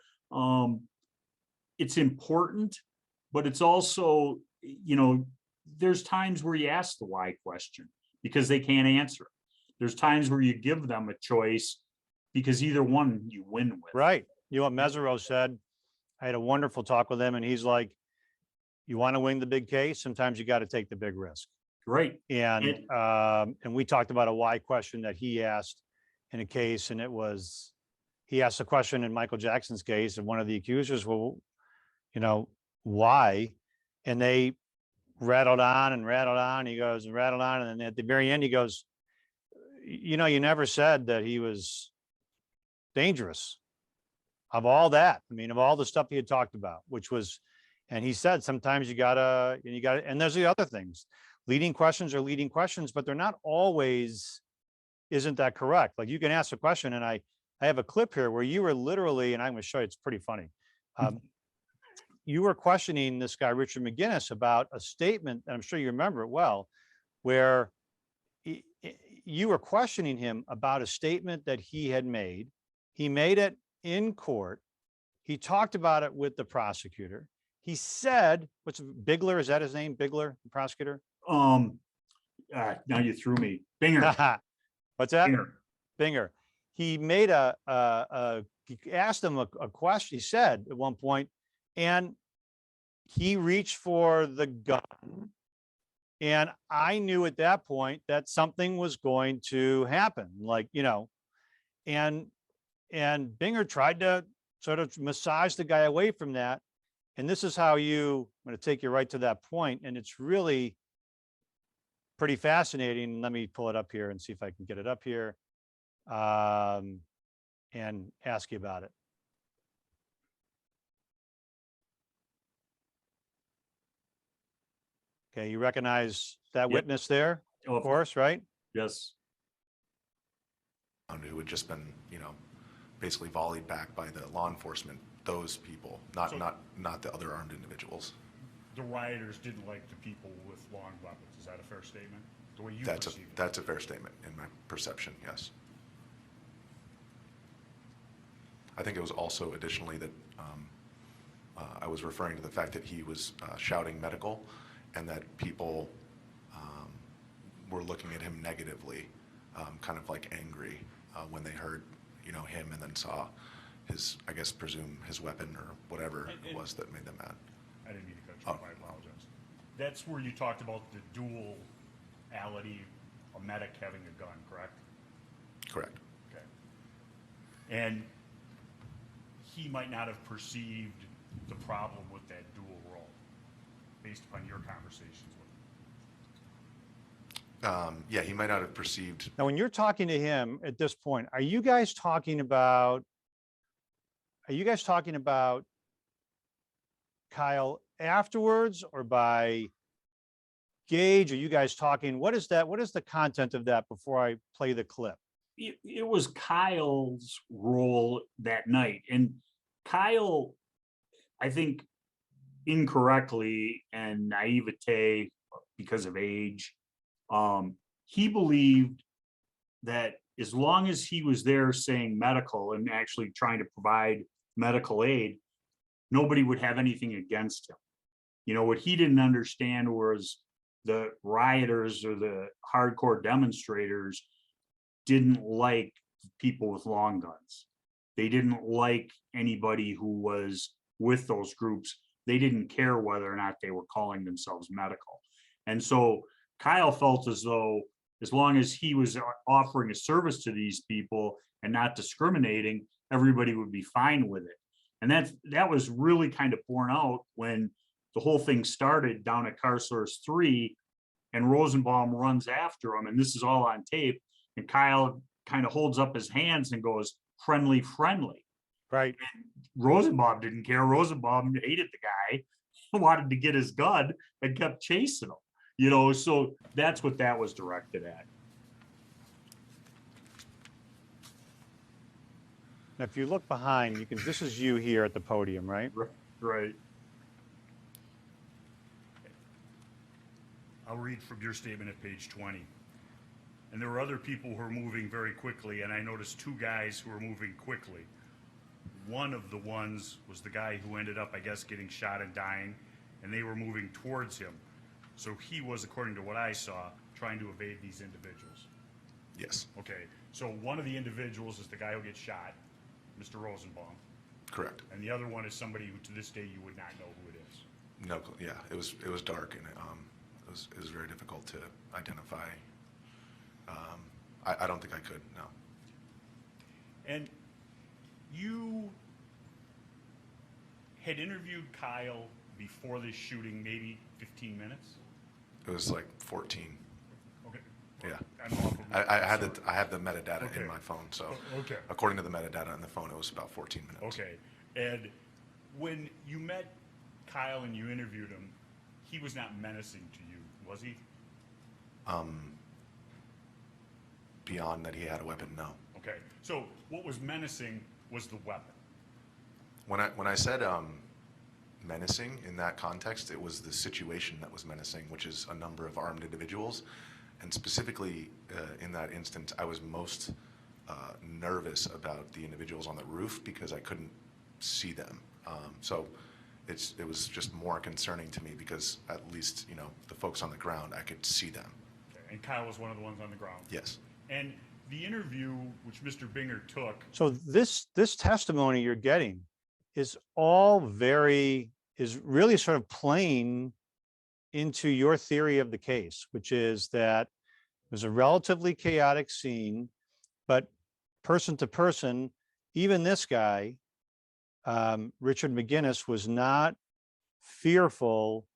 it's important, but it's also, there's times where you ask the why question because they can't answer it. There's times where you give them a choice because either one you win with. Right. You know what Mesereau said? I had a wonderful talk with him, and he's like, you want to win the big case, sometimes you got to take the big risk. Right. And we talked about a why question that he asked in a case, and he asked a question in Michael Jackson's case, and one of the accusers, well, why? And they rattled on and rattled on. He goes and rattled on, and then at the very end, he goes, you never said that he was dangerous. Of all that, of all the stuff he had talked about, and he said, sometimes you gotta, and there's the other things. Leading questions are leading questions, but they're not always, isn't that correct? Like you can ask a question, and I have a clip here where you were literally, and I'm gonna show you, it's pretty funny. You were questioning this guy, Richard McGinnis, about a statement, and I'm sure you remember it well, where you were questioning him about a statement that he had made. He made it in court. He talked about it with the prosecutor. He said, Bigler, is that his name? Bigler, the prosecutor? Now you threw me. Binger. What's that? Binger. He made he asked him a question. He said at one point, and he reached for the gun. And I knew at that point that something was going to happen, and Binger tried to sort of massage the guy away from that. And this is how I'm going to take you right to that point. And it's really pretty fascinating. Let me pull it up here and see if I can get it up here and ask you about it. Okay, you recognize that witness there, of course, right? Yes. Who had just been, basically volleyed back by the law enforcement, those people, not the other armed individuals. The rioters didn't like the people with long weapons. Is that a fair statement? The way you That's a fair statement in my perception, yes. I think it was also additionally that I was referring to the fact that he was shouting medical, and that people were looking at him negatively, kind of like angry when they heard, him, and then saw presume his weapon or whatever it was that made them mad. I didn't mean to cut you off. I apologize. That's where you talked about the duality, a medic having a gun, correct? Correct. Okay. And he might not have perceived the problem with that dual role based upon your conversations with him. Yeah, he might not have perceived. Now, when you're talking to him at this point, are you guys talking about Kyle afterwards or by Gage? Are you guys talking? What is that? What is the content of that before I play the clip? It was Kyle's role that night. And Kyle, I think incorrectly and naivete because of age, he believed that as long as he was there saying medical and actually trying to provide medical aid, nobody would have anything against him. What he didn't understand was the rioters or the hardcore demonstrators didn't like people with long guns. They didn't like anybody who was with those groups. They didn't care whether or not they were calling themselves medical. And so Kyle felt as though as long as he was offering a service to these people and not discriminating, everybody would be fine with it. And that was really kind of borne out when the whole thing started down at Car Source 3 and Rosenbaum runs after him. And this is all on tape. And Kyle kind of holds up his hands and goes, friendly, friendly. Right. Rosenbaum didn't care. Rosenbaum hated the guy, wanted to get his gun and kept chasing him. You know, so that's what that was directed at. Now, if you look behind, this is you here at the podium, right? Right. I'll read from your statement at page 20. And there were other people who were moving very quickly, and I noticed two guys who were moving quickly. One of the ones was the guy who ended up, I guess, getting shot and dying, and they were moving towards him. So he was, according to what I saw, trying to evade these individuals. Yes, Okay, so one of the individuals is the guy who gets shot, Mr. Rosenbaum, correct. and the other one is somebody who to this day you would not know who it is. No, yeah, it was dark, and it was very difficult to identify. I don't think I could, no. And you had interviewed Kyle before this shooting, maybe 15 minutes? It was like 14. Okay. Yeah. I'm off of I had sorry. I have the metadata Okay. in my phone, so Okay. according to the metadata on the phone, it was about 14 minutes. Okay. And when you met Kyle and you interviewed him, he was not menacing to you, was he? Beyond that he had a weapon, no. Okay. So what was menacing was the weapon. When I said menacing in that context, it was the situation that was menacing, which is a number of armed individuals. And specifically in that instance, I was most nervous about the individuals on the roof because I couldn't see them. So it was just more concerning to me because at least, you know, the folks on the ground, I could see them. Okay. And Kyle was one of the ones on the ground. Yes. And the interview which Mr. Binger took. So this testimony you're getting is really sort of playing into your theory of the case, which is that it was a relatively chaotic scene, but person to person, even this guy, Richard McGinnis, was not fearful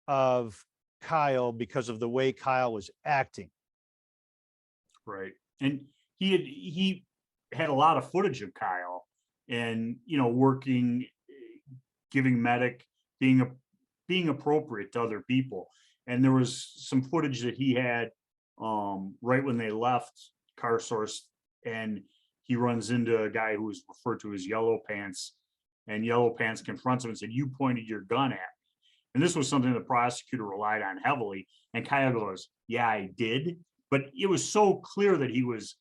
of Kyle because of the way Kyle was acting. Right. And he had a lot of footage of Kyle and, you know, working, giving medic, being appropriate to other people. And there was some footage that he had right when they left Car Source, and he runs into a guy who was referred to as Yellow Pants, and Yellow Pants confronts him and said, "You pointed your gun at me." And this was something the prosecutor relied on heavily. And Kyle goes, "Yeah, I did." But it was so clear that he was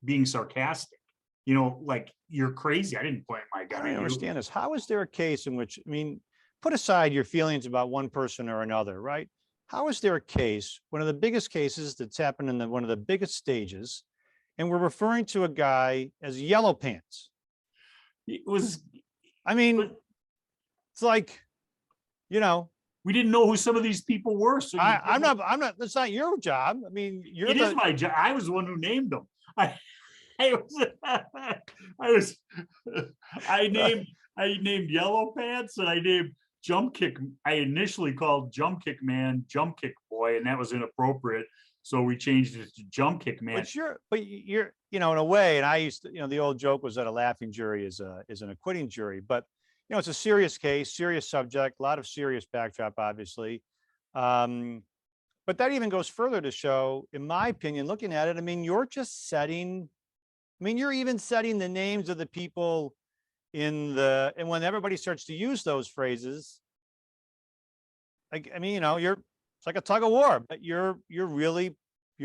being sarcastic. You know, like, "You're crazy. I didn't point my gun I at don't you." understand this. How is there a case in which, I mean, put aside your feelings about one person or another, right? How is there a case, one of the biggest cases that's happened in one of the biggest stages, and we're referring to a guy as Yellow Pants? It was, I mean, it's like, you know, we didn't know who some of these people were. So I'm not, that's not your job. I mean, you're it is my job. I was the one who named them. I named Yellow Pants, and I named Jump Kick. I initially called Jump Kick Man Jump Kick Boy, and that was inappropriate. So we changed it to Jump Kick Man. but you're, you know, in a way, and I used to, you know, the old joke was that a laughing jury is an acquitting jury, but you know, it's a serious case, serious subject, a lot of serious backdrop, obviously. But that even goes further to show, in my opinion, looking at it, I mean, you're just setting, I mean, you're even setting the names of the people and when everybody starts to use those phrases, like, I mean, you know, it's like a tug of war, but you're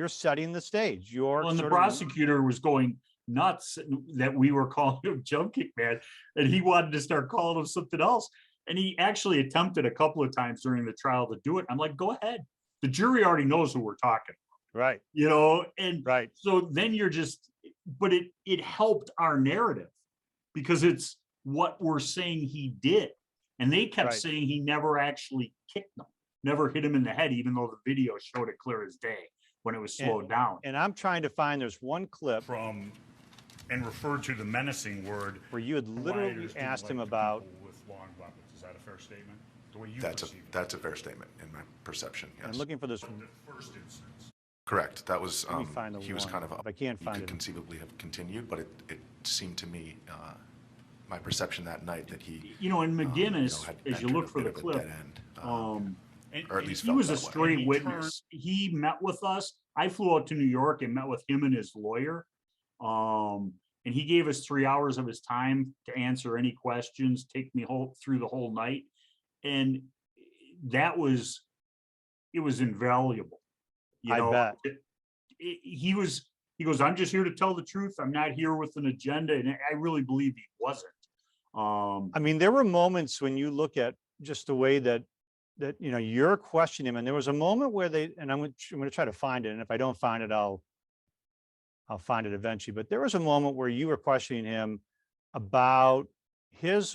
setting the stage. Well, and the prosecutor was going nuts that we were calling him Jump Kick Man, and he wanted to start calling him something else. And he actually attempted a couple of times during the trial to do it. I'm like, go ahead. The jury already knows who we're talking about. Right. You know, and right. So then you're just, but it helped our narrative because it's what we're saying he did. And they kept saying he never actually kicked them. never hit him in the head, even though the video showed it clear as day when it was slowed down. And I'm trying to find, there's one clip From, and referred to the menacing word. where you had literally rioters didn't asked him like about, people with long weapons. Is that a fair statement? The way you That's perceive it. a fair statement in my perception, I'm yes. looking for this, From the first instance. Correct. That was, let me find the he was one. kind of, If I can't he find could it. conceivably have continued, but it seemed to me, my perception that night that he, You know, in McGinnis, had as you entered look a for the bit of a clip, dead end, and or at least he felt was a that way. straight And he witness. He met with us. I flew out to New York and met with him and his lawyer. And he gave us 3 hours of his time to answer any questions, take me through the whole night. And that was, it was invaluable. You I know, bet. he goes, I'm just here to tell the truth. I'm not here with an agenda. And I really believe he wasn't. I mean, there were moments when you look at just the way that you know, you're questioning him, and there was a moment where they, and I'm going to try to find it, and if I don't find it, I'll find it eventually. But there was a moment where you were questioning him about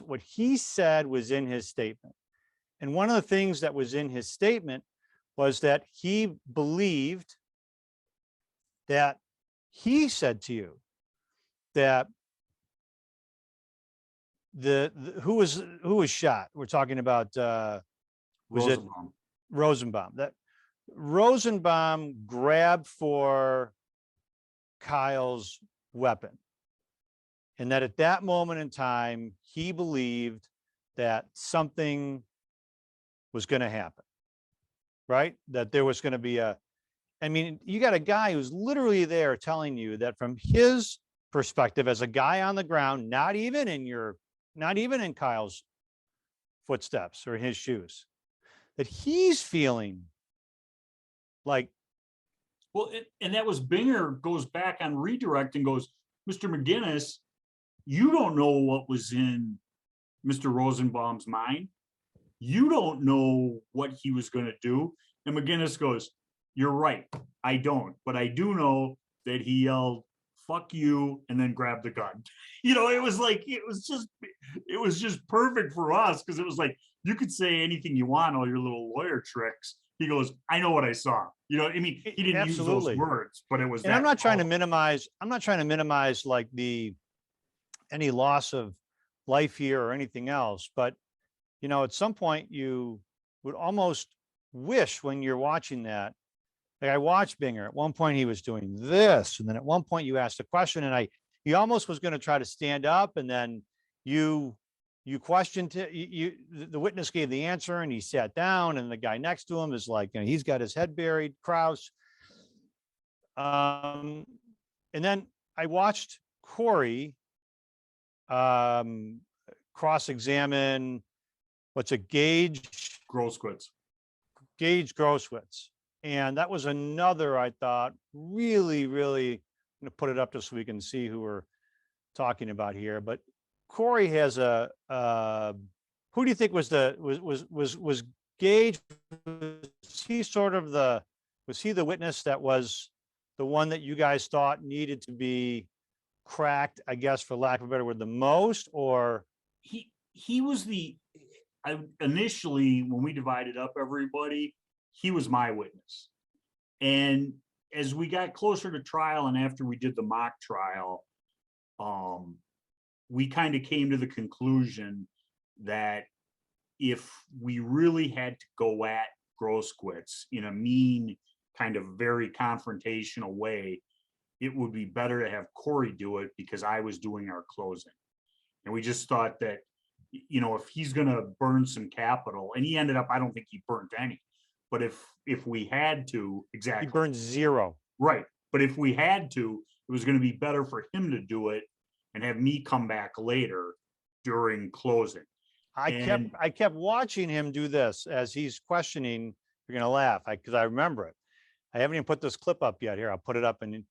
what he said was in his statement. And one of the things that was in his statement was that he believed that he said to you that who was shot. We're talking about was it Rosenbaum. Rosenbaum? That Rosenbaum grabbed for Kyle's weapon, and that at that moment in time, he believed that something was going to happen, right? That there was going to be I mean, you got a guy who's literally there telling you that from his perspective as a guy on the ground, not even in Kyle's footsteps or in his shoes, that he's feeling like, Well, and that was Binger goes back on redirect and goes, Mr. McGinnis, you don't know what was in Mr. Rosenbaum's mind. You don't know what he was going to do. And McGinnis goes, you're right. I don't. But I do know that he yelled, fuck you, and then grabbed the gun. You know, it was like, it was just perfect for us, because it was like, you could say anything you want, all your little lawyer tricks. He goes, I know what I saw. You know, I mean, he didn't absolutely use those words, but it was. and I'm not trying to minimize like any loss of life here or anything else, but you know, at some point you would almost wish when you're watching that. Like I watched Binger. At one point he was doing this, and then at one point you asked a question, and he almost was going to try to stand up, and then you questioned the witness gave the answer, and he sat down, and the guy next to him is like, you know, he's got his head buried, Krause. And then I watched Corey cross-examine, what's a Gage Grosskreutz. Grosskreutz. And that was another, I thought, really, I'm going to put it up just so we can see who we're talking about here. But Corey has who do you think was Gage? Was he sort of was he the witness that was the one that you guys thought needed to be cracked, I guess, for lack of a better word, the most? Or he was initially, when we divided up everybody, he was my witness. And as we got closer to trial and after we did the mock trial, we kind of came to the conclusion that if we really had to go at Grosskreutz in a mean, kind of very confrontational way, it would be better to have Corey do it, because I was doing our closing. And we just thought that, you know, if he's going to burn some capital, and he ended up, I don't think he burnt any. But if we had to, exactly. he burned zero. Right. But if we had to, it was going to be better for him to do it and have me come back later during closing. I kept watching him do this as he's questioning. You're going to laugh because I remember it. I haven't even put this clip up yet. Here, I'll put it up, and I'm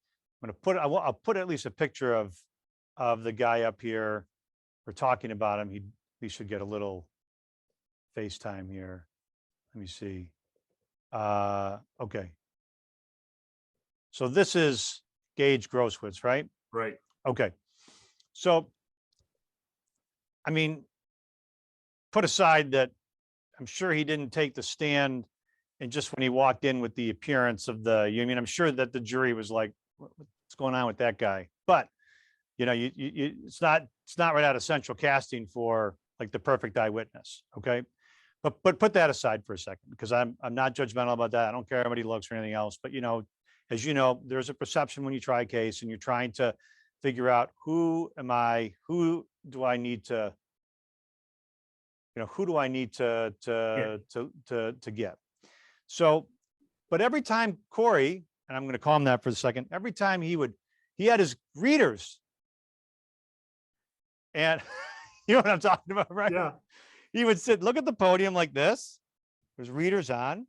going to put, I'll put at least a picture of the guy up here. We're talking about him. We should get a little FaceTime here. Let me see. Okay. So this is Gage Grosskreutz, right? Right. Okay. So, I mean, put aside that I'm sure he didn't take the stand And just when he walked in with the appearance of the, I mean, I'm sure that the jury was like, what's going on with that guy? But, you know, it's not right out of central casting for like the perfect eyewitness. Okay. But put that aside for a second, because I'm not judgmental about that. I don't care how anybody looks or anything else. But, you know, as you know, there's a perception when you try a case and you're trying to figure out who do I need to, you know, who do I need to get? So, but every time Corey, and I'm going to call him that for a second, every time he had his readers, and you know what I'm talking about, right? Yeah. He would look at the podium like this, his readers on,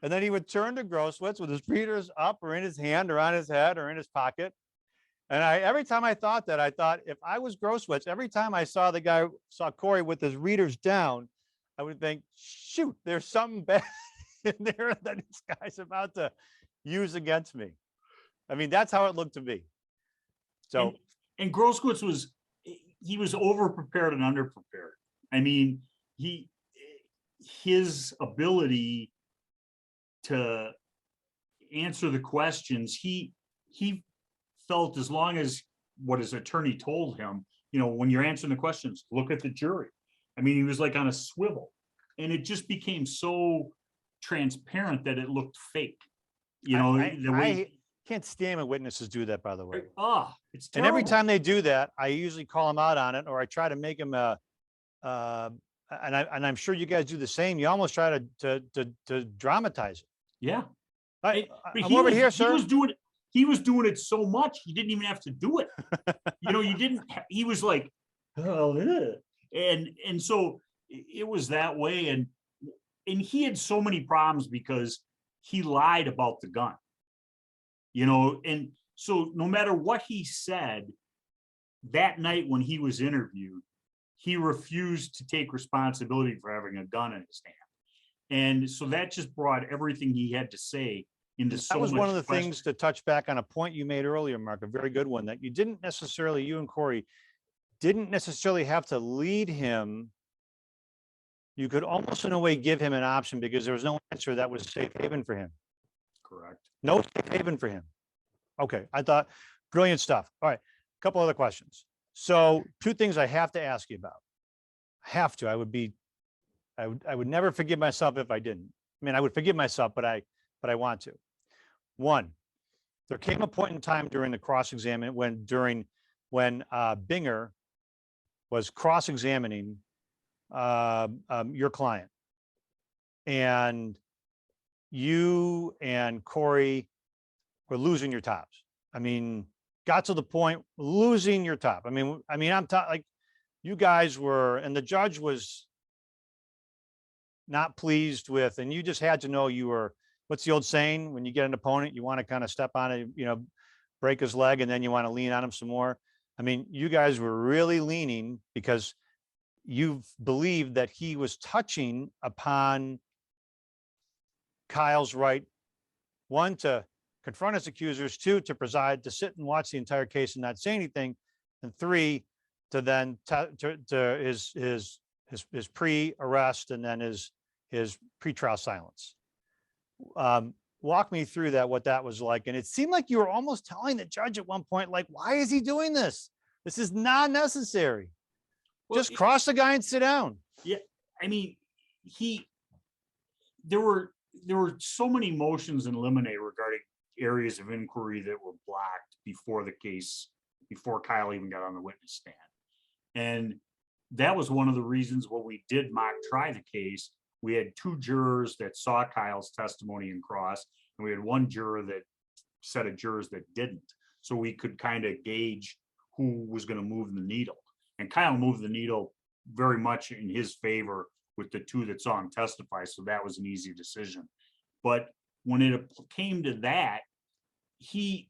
and then he would turn to Grosskreutz with his readers up or in his hand or on his head or in his pocket. And every time I thought that, I thought if I was Grosskreutz, every time I saw Corey with his readers down, I would think, shoot, there's something bad in there that this guy's about to use against me. I mean, that's how it looked to me. So, and Grosskreutz was over prepared and under prepared. I mean, his ability to answer the questions, he felt, as long as what his attorney told him, you know, when you're answering the questions, look at the jury. I mean, he was like on a swivel, and it just became so transparent that it looked fake. You know, I can't stand when witnesses do that, by the way. It's terrible. And every time they do that, I usually call them out on it, or I try to make them and I'm sure you guys do the same. You almost try to dramatize it. Yeah. I'm over here, sir. He was doing it so much he didn't even have to do it. You know, he was like, oh, and so it was that way. And he had so many problems because he lied about the gun, you know, and so no matter what he said that night when he was interviewed, he refused to take responsibility for having a gun in his hand. And so that just brought everything he had to say into so much. That was one of the things to touch back on a point you made earlier, Mark, a very good one, that you and Corey didn't necessarily have to lead him. You could almost in a way give him an option, because there was no answer that was safe haven for him. Correct. No safe haven for him. Okay. I thought brilliant stuff. All right. A couple other questions. So two things I have to ask you about. I would never forgive myself if I didn't. I mean, I would forgive myself, but I want to. One, there came a point in time during the cross-examination when Binger was cross-examining your client, and you and Corey were losing your tops. I mean, got to the point losing your top. I mean, I'm like, you guys were, and the judge was not pleased with, and you just had to know you were, what's the old saying? When you get an opponent, you want to kind of step on it, you know, break his leg, and then you want to lean on him some more. I mean, you guys were really leaning because you believed that he was touching upon Kyle's right, one, to confront his accusers, two, to preside, to sit and watch the entire case and not say anything, and three, to then to his pre-arrest and then his pre-trial silence. Walk me through that, what that was like. And it seemed like you were almost telling the judge at one point, like, why is he doing this? This is not necessary. Well, just cross the guy and sit down. Yeah. I mean, there were so many motions in limine regarding areas of inquiry that were blocked before the case, before Kyle even got on the witness stand. And that was one of the reasons when we did mock try the case, we had two jurors that saw Kyle's testimony in cross, and we had one set of jurors that didn't. So we could kind of gauge who was going to move the needle. And Kyle moved the needle very much in his favor with the two that saw him testify. So that was an easy decision. But when it came to that, he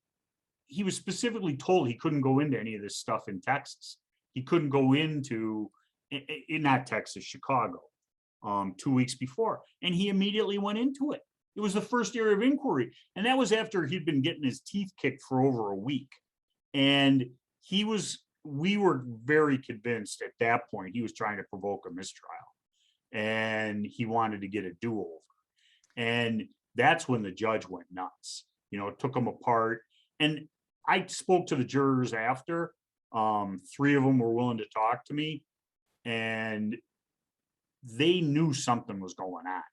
was specifically told he couldn't go into any of this stuff in Texas. He couldn't go into, not Texas, Chicago, 2 weeks before. And he immediately went into it. It was the first area of inquiry. And that was after he'd been getting his teeth kicked for over a week. And we were very convinced at that point he was trying to provoke a mistrial. And he wanted to get a do-over. And that's when the judge went nuts, took them apart. And I spoke to the jurors after. 3 of them were willing to talk to me, and they knew something was going on.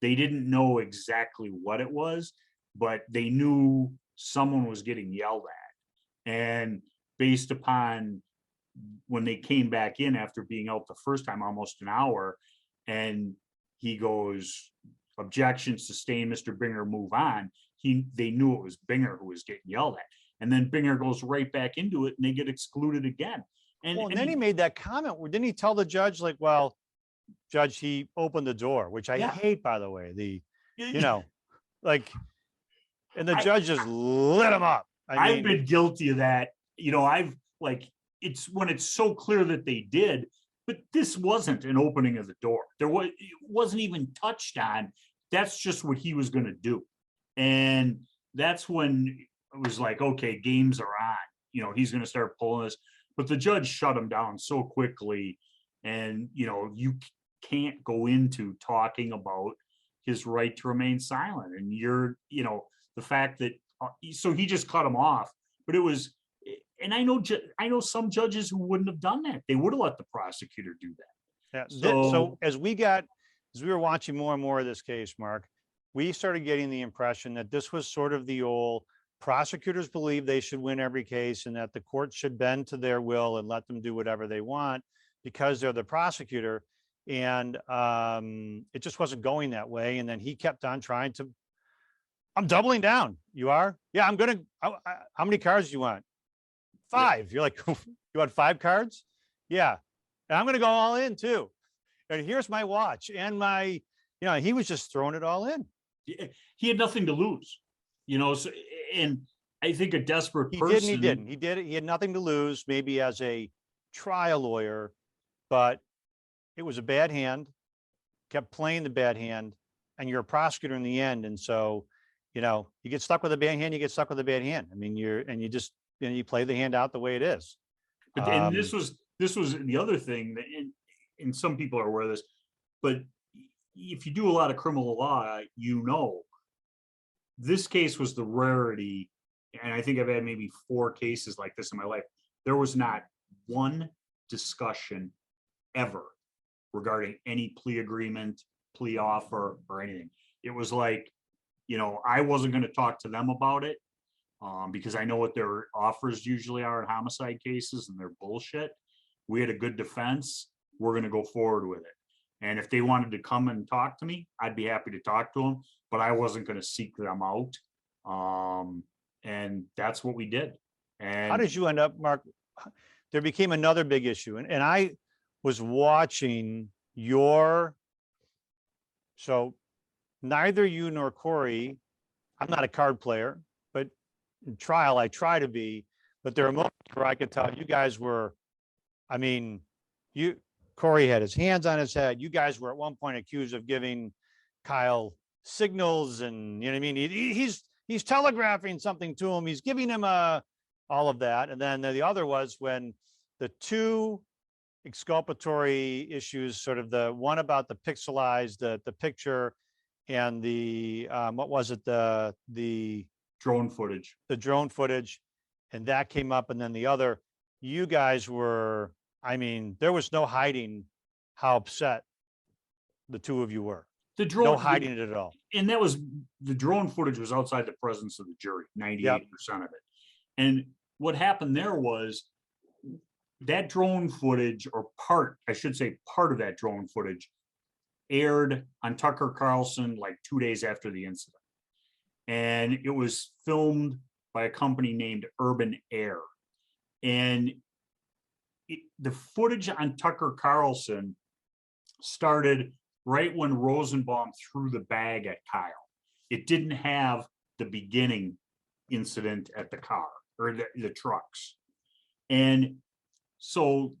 They didn't know exactly what it was, but they knew someone was getting yelled at. And based upon when they came back in after being out the first time, almost an hour, and he goes, objection sustained, Mr. Binger, move on. They knew it was Binger who was getting yelled at. And then Binger goes right back into it and they get excluded again. And then he made that comment where, didn't he tell the judge, like, well, Judge, he opened the door, which I hate, by the way, like, and the judge just lit him up. I've been guilty of that. It's when it's so clear that they did, but this wasn't an opening of the door. It wasn't even touched on. That's just what he was going to do. And that's when it was like, okay, games are on, he's going to start pulling this, but the judge shut him down so quickly. And, you can't go into talking about his right to remain silent. And the fact that, so he just cut him off, but it was, and I know some judges who wouldn't have done that. They would have let the prosecutor do that. Yeah. So as we were watching more and more of this case, Mark, we started getting the impression that this was sort of the old prosecutors believe they should win every case and that the court should bend to their will and let them do whatever they want because they're the prosecutor. And it just wasn't going that way. And then he kept on trying to, I'm doubling down. You are? Yeah, how many cards do you want? 5. You're like, you want 5 cards? Yeah. And I'm going to go all in too. And here's my watch and my, he was just throwing it all in. He had nothing to lose, so, and I think a desperate person. He didn't. He did it. He had nothing to lose, maybe as a trial lawyer, but it was a bad hand, kept playing the bad hand, and you're a prosecutor in the end. And so, you get stuck with a bad hand, you get stuck with a bad hand. I mean, you play the hand out the way it is. But and this was the other thing that, and some people are aware of this, but if you do a lot of criminal law, this case was the rarity. And I think I've had maybe 4 cases like this in my life. There was not one discussion ever regarding any plea agreement, plea offer, or anything. It was like, I wasn't going to talk to them about it because I know what their offers usually are in homicide cases and they're bullshit. We had a good defense. We're going to go forward with it. And if they wanted to come and talk to me, I'd be happy to talk to them, but I wasn't going to seek them out. And that's what we did. And how did you end up, Mark? There became another big issue. And I was watching so neither you nor Corey, I'm not a card player, but in trial, I try to be, but there are moments where I could tell you guys were, Corey had his hands on his head. You guys were at one point accused of giving Kyle signals and, he's telegraphing something to him. He's giving him all of that. And then the other was when the 2 exculpatory issues, sort of the one about the pixelized, the picture and the, what was it? The drone footage, and that came up. And then the other, you guys were, there was no hiding how upset the 2 of you were. No hiding it at all. And that was, the drone footage was outside the presence of the jury, 98% of it. And what happened there was that drone footage, or part of that drone footage, aired on Tucker Carlson like 2 days after the incident. And it was filmed by a company named Urban Air. And the footage on Tucker Carlson started right when Rosenbaum threw the bag at Kyle. It didn't have the beginning incident at the car or the trucks. And so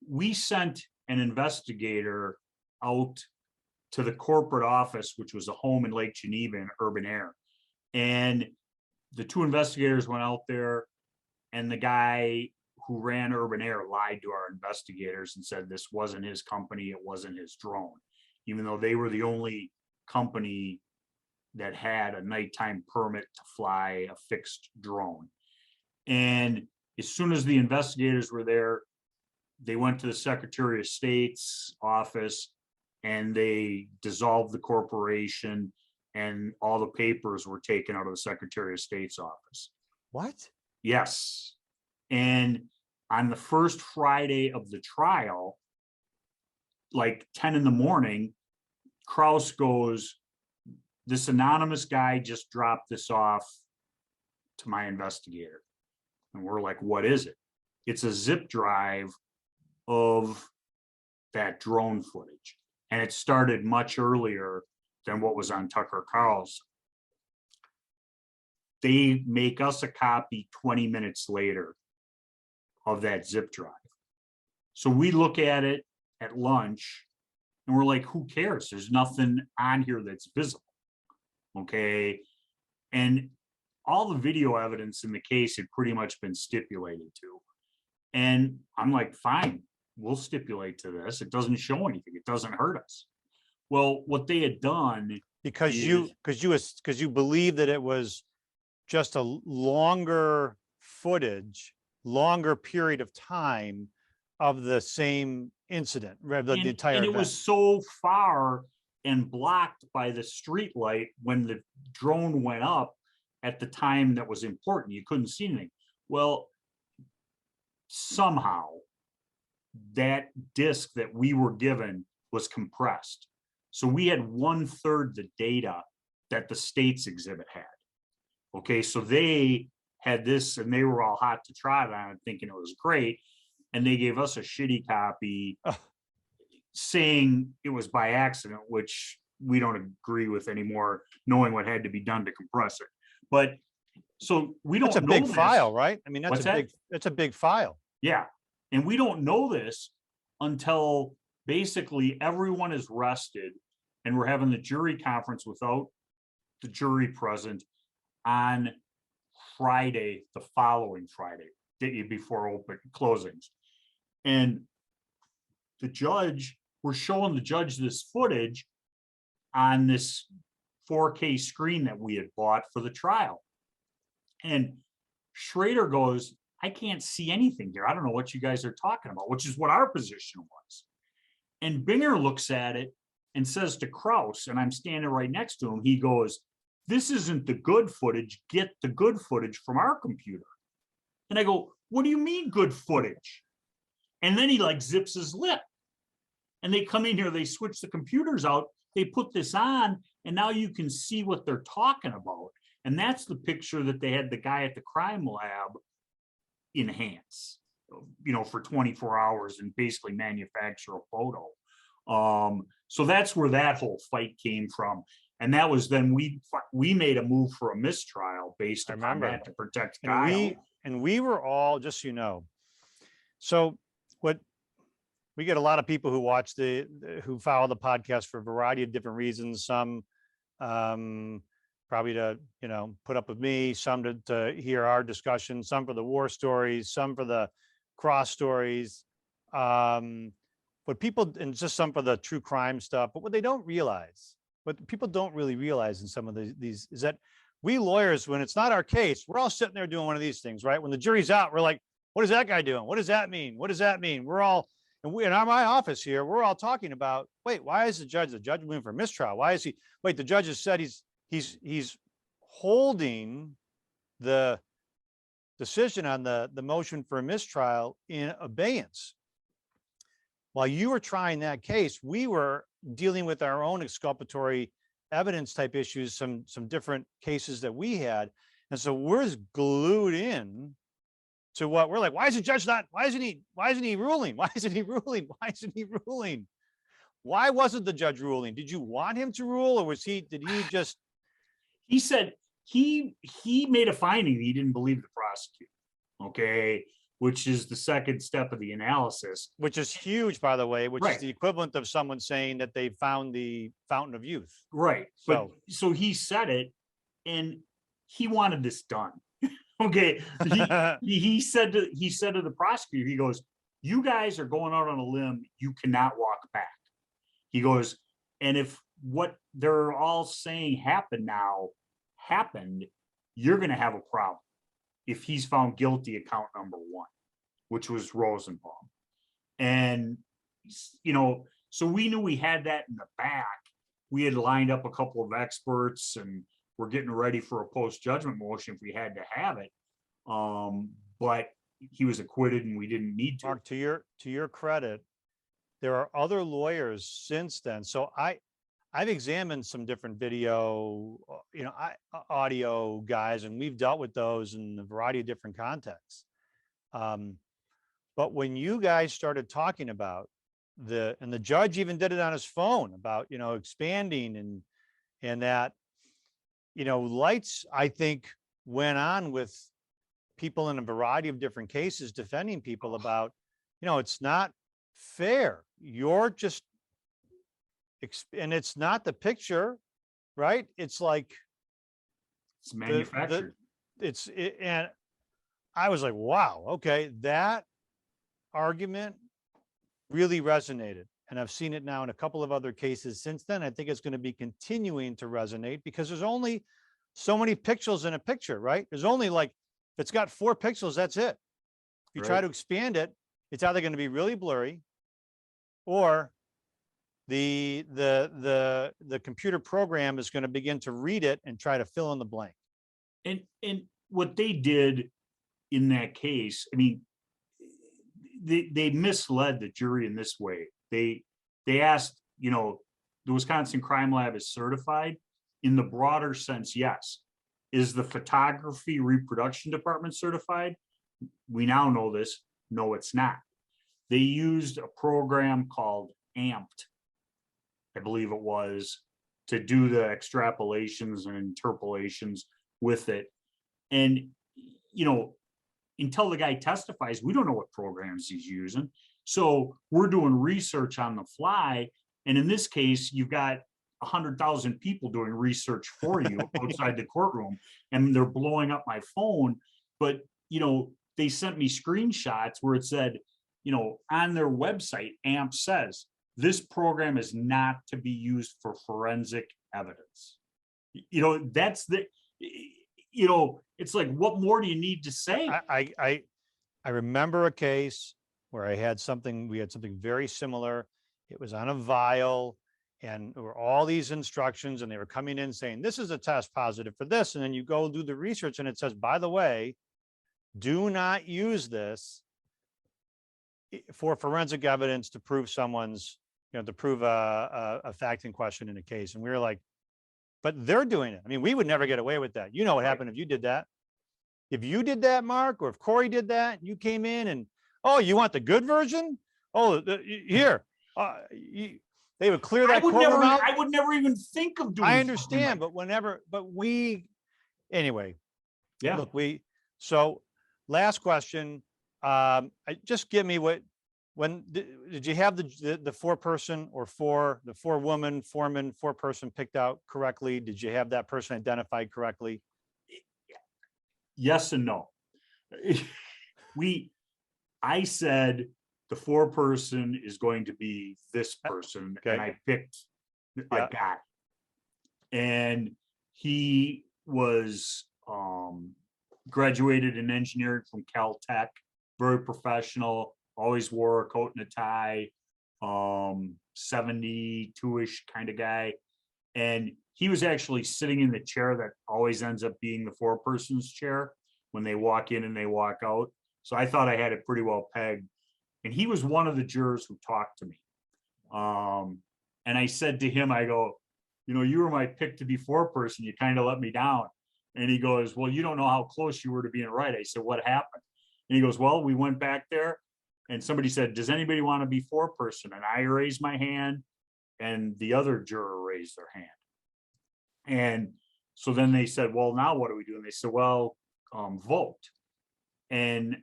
we sent an investigator out to the corporate office, which was a home in Lake Geneva in Urban Air. And the 2 investigators went out there, and the guy who ran Urban Air lied to our investigators and said this wasn't his company, it wasn't his drone, even though they were the only company that had a nighttime permit to fly a fixed drone. And as soon as the investigators were there, they went to the Secretary of State's office and they dissolved the corporation, and all the papers were taken out of the Secretary of State's office. What? Yes. And on the first Friday of the trial, like 10 in the morning, Kraus goes, this anonymous guy just dropped this off to my investigator. And we're like, what is it? It's a zip drive of that drone footage. And it started much earlier than what was on Tucker Carlson. They make us a copy 20 minutes later of that zip drive. So we look at it at lunch and we're like, who cares? There's nothing on here that's visible. Okay. And all the video evidence in the case had pretty much been stipulated to. And I'm like, fine, we'll stipulate to this. It doesn't show anything. It doesn't hurt us. Well, what they had done, Because you believe that it was just a longer footage, longer period of time of the same incident, the entire and it event. was so far and blocked by the street light when the drone went up at the time that was important. You couldn't see anything. Well, somehow that disc that we were given was compressed. So we had 1/3 the data that the state's exhibit had. Okay, so they had this and they were all hot to trot on it, thinking it was great. And they gave us a shitty copy saying it was by accident, which we don't agree with anymore, knowing what had to be done to compress it. But so we don't know. That's a big this. file, right? I mean, What's that? That's a big file. Yeah. And we don't know this until basically everyone is rested and we're having the jury conference without the jury present on Friday, the following Friday, before open closings. And the judge, we're showing the judge this footage on this 4K screen that we had bought for the trial. And Schroeder goes, I can't see anything here. I don't know what you guys are talking about, which is what our position was. And Binger looks at it and says to Kraus, and I'm standing right next to him, he goes, this isn't the good footage. Get the good footage from our computer. And I go, what do you mean good footage? And then he like zips his lip. And they come in here, they switch the computers out, they put this on, and now you can see what they're talking about. And that's the picture that they had the guy at the crime lab enhance, for 24 hours and basically manufacture a photo. So that's where that whole fight came from. And that was then we made a move for a mistrial based on that to protect Kyle. And we were all, just so you know, so what we get a lot of people who watch who follow the podcast for a variety of different reasons. Some probably to, put up with me, some to hear our discussion, some for the war stories, some for the cross stories. But people, and just some for the true crime stuff. But what they don't realize, what people don't really realize in some of these is that we lawyers, when it's not our case, we're all sitting there doing one of these things, right? When the jury's out, we're like, what is that guy doing? What does that mean? What does that mean? We're all, and in my office here, we're all talking about, wait, why is the judge moving for mistrial? Why is he, wait, the judge has said he's holding the decision on the motion for a mistrial in abeyance. While you were trying that case, we were dealing with our own exculpatory evidence type issues, some different cases that we had. And so we're glued in to what we're like, why is the judge not, why isn't he ruling? Why isn't he ruling? Why isn't he ruling? Why wasn't the judge ruling? Did you want him to rule, or did he just? He said he made a finding he didn't believe the prosecutor. Okay. Which is the second step of the analysis. Which is huge, by the way, which right. is the equivalent of someone saying that they found the fountain of youth. Right. So he said it, and he wanted this done. Okay. He said to the prosecutor, he goes, you guys are going out on a limb. You cannot walk back. He goes, and if what they're all saying happened, you're going to have a problem if he's found guilty of count number 1, which was Rosenbaum. And, so we knew we had that in the back. We had lined up a couple of experts and we're getting ready for a post-judgment motion if we had to have it. But he was acquitted and we didn't need to. Mark, to your credit, there are other lawyers since then. So I've examined some different video, audio guys, and we've dealt with those in a variety of different contexts. But when you guys started talking about and the judge even did it on his phone about, expanding and that, lights, I think, went on with people in a variety of different cases defending people about, it's not fair. You're just, and it's not the picture, right? It's like It's manufactured. And I was like, wow, okay, that argument really resonated. And I've seen it now in a couple of other cases since then. I think it's going to be continuing to resonate because there's only so many pixels in a picture, right? There's only if it's got 4 pixels, that's it. If you try to expand it, it's either going to be really blurry or the computer program is going to begin to read it and try to fill in the blank. And what they did in that case, I mean, they misled the jury in this way. They asked, the Wisconsin Crime Lab is certified. In the broader sense, yes. Is the photography reproduction department certified? We now know this. No, it's not. They used a program called Amped, I believe it was, to do the extrapolations and interpolations with it. And, until the guy testifies, we don't know what programs he's using. So we're doing research on the fly. And in this case, you've got 100,000 people doing research for you outside the courtroom, and they're blowing up my phone. But, they sent me screenshots where it said, on their website, AMP says, this program is not to be used for forensic evidence. That's the, it's like, what more do you need to say? I remember a case where we had something very similar. It was on a vial and there were all these instructions and they were coming in saying, this is a test positive for this. And then you go do the research and it says, by the way, do not use this for forensic evidence to prove someone's, to prove a fact in question in a case. And we were like, but they're doing it. I mean, we would never get away with that. You know what happened if you did that? If you did that, Mark, or if Corey did that, you came in and, oh, you want the good version? Oh, here, they would clear that courtroom out. I would never even think of doing. I understand, but anyway. Yeah. Look, so last question. Just give me when did you have the 4-person or the 4-woman foreman 4-person picked out correctly? Did you have that person identified correctly? Yes and no. I said the 4-person is going to be this person, okay. And I picked a guy, and he was graduated in engineering from Caltech, very professional, always wore a coat and a tie, 72-ish kind of guy. And he was actually sitting in the chair that always ends up being the 4-person's chair when they walk in and they walk out. So I thought I had it pretty well pegged. And he was one of the jurors who talked to me. And I said to him, I go, you were my pick to be 4-person. You kind of let me down. And he goes, well, you don't know how close you were to being right. I said, what happened? And he goes, well, we went back there and somebody said, does anybody want to be 4-person? And I raised my hand and the other juror raised their hand. And so then they said, well, now what do we do? And they said, well, vote. And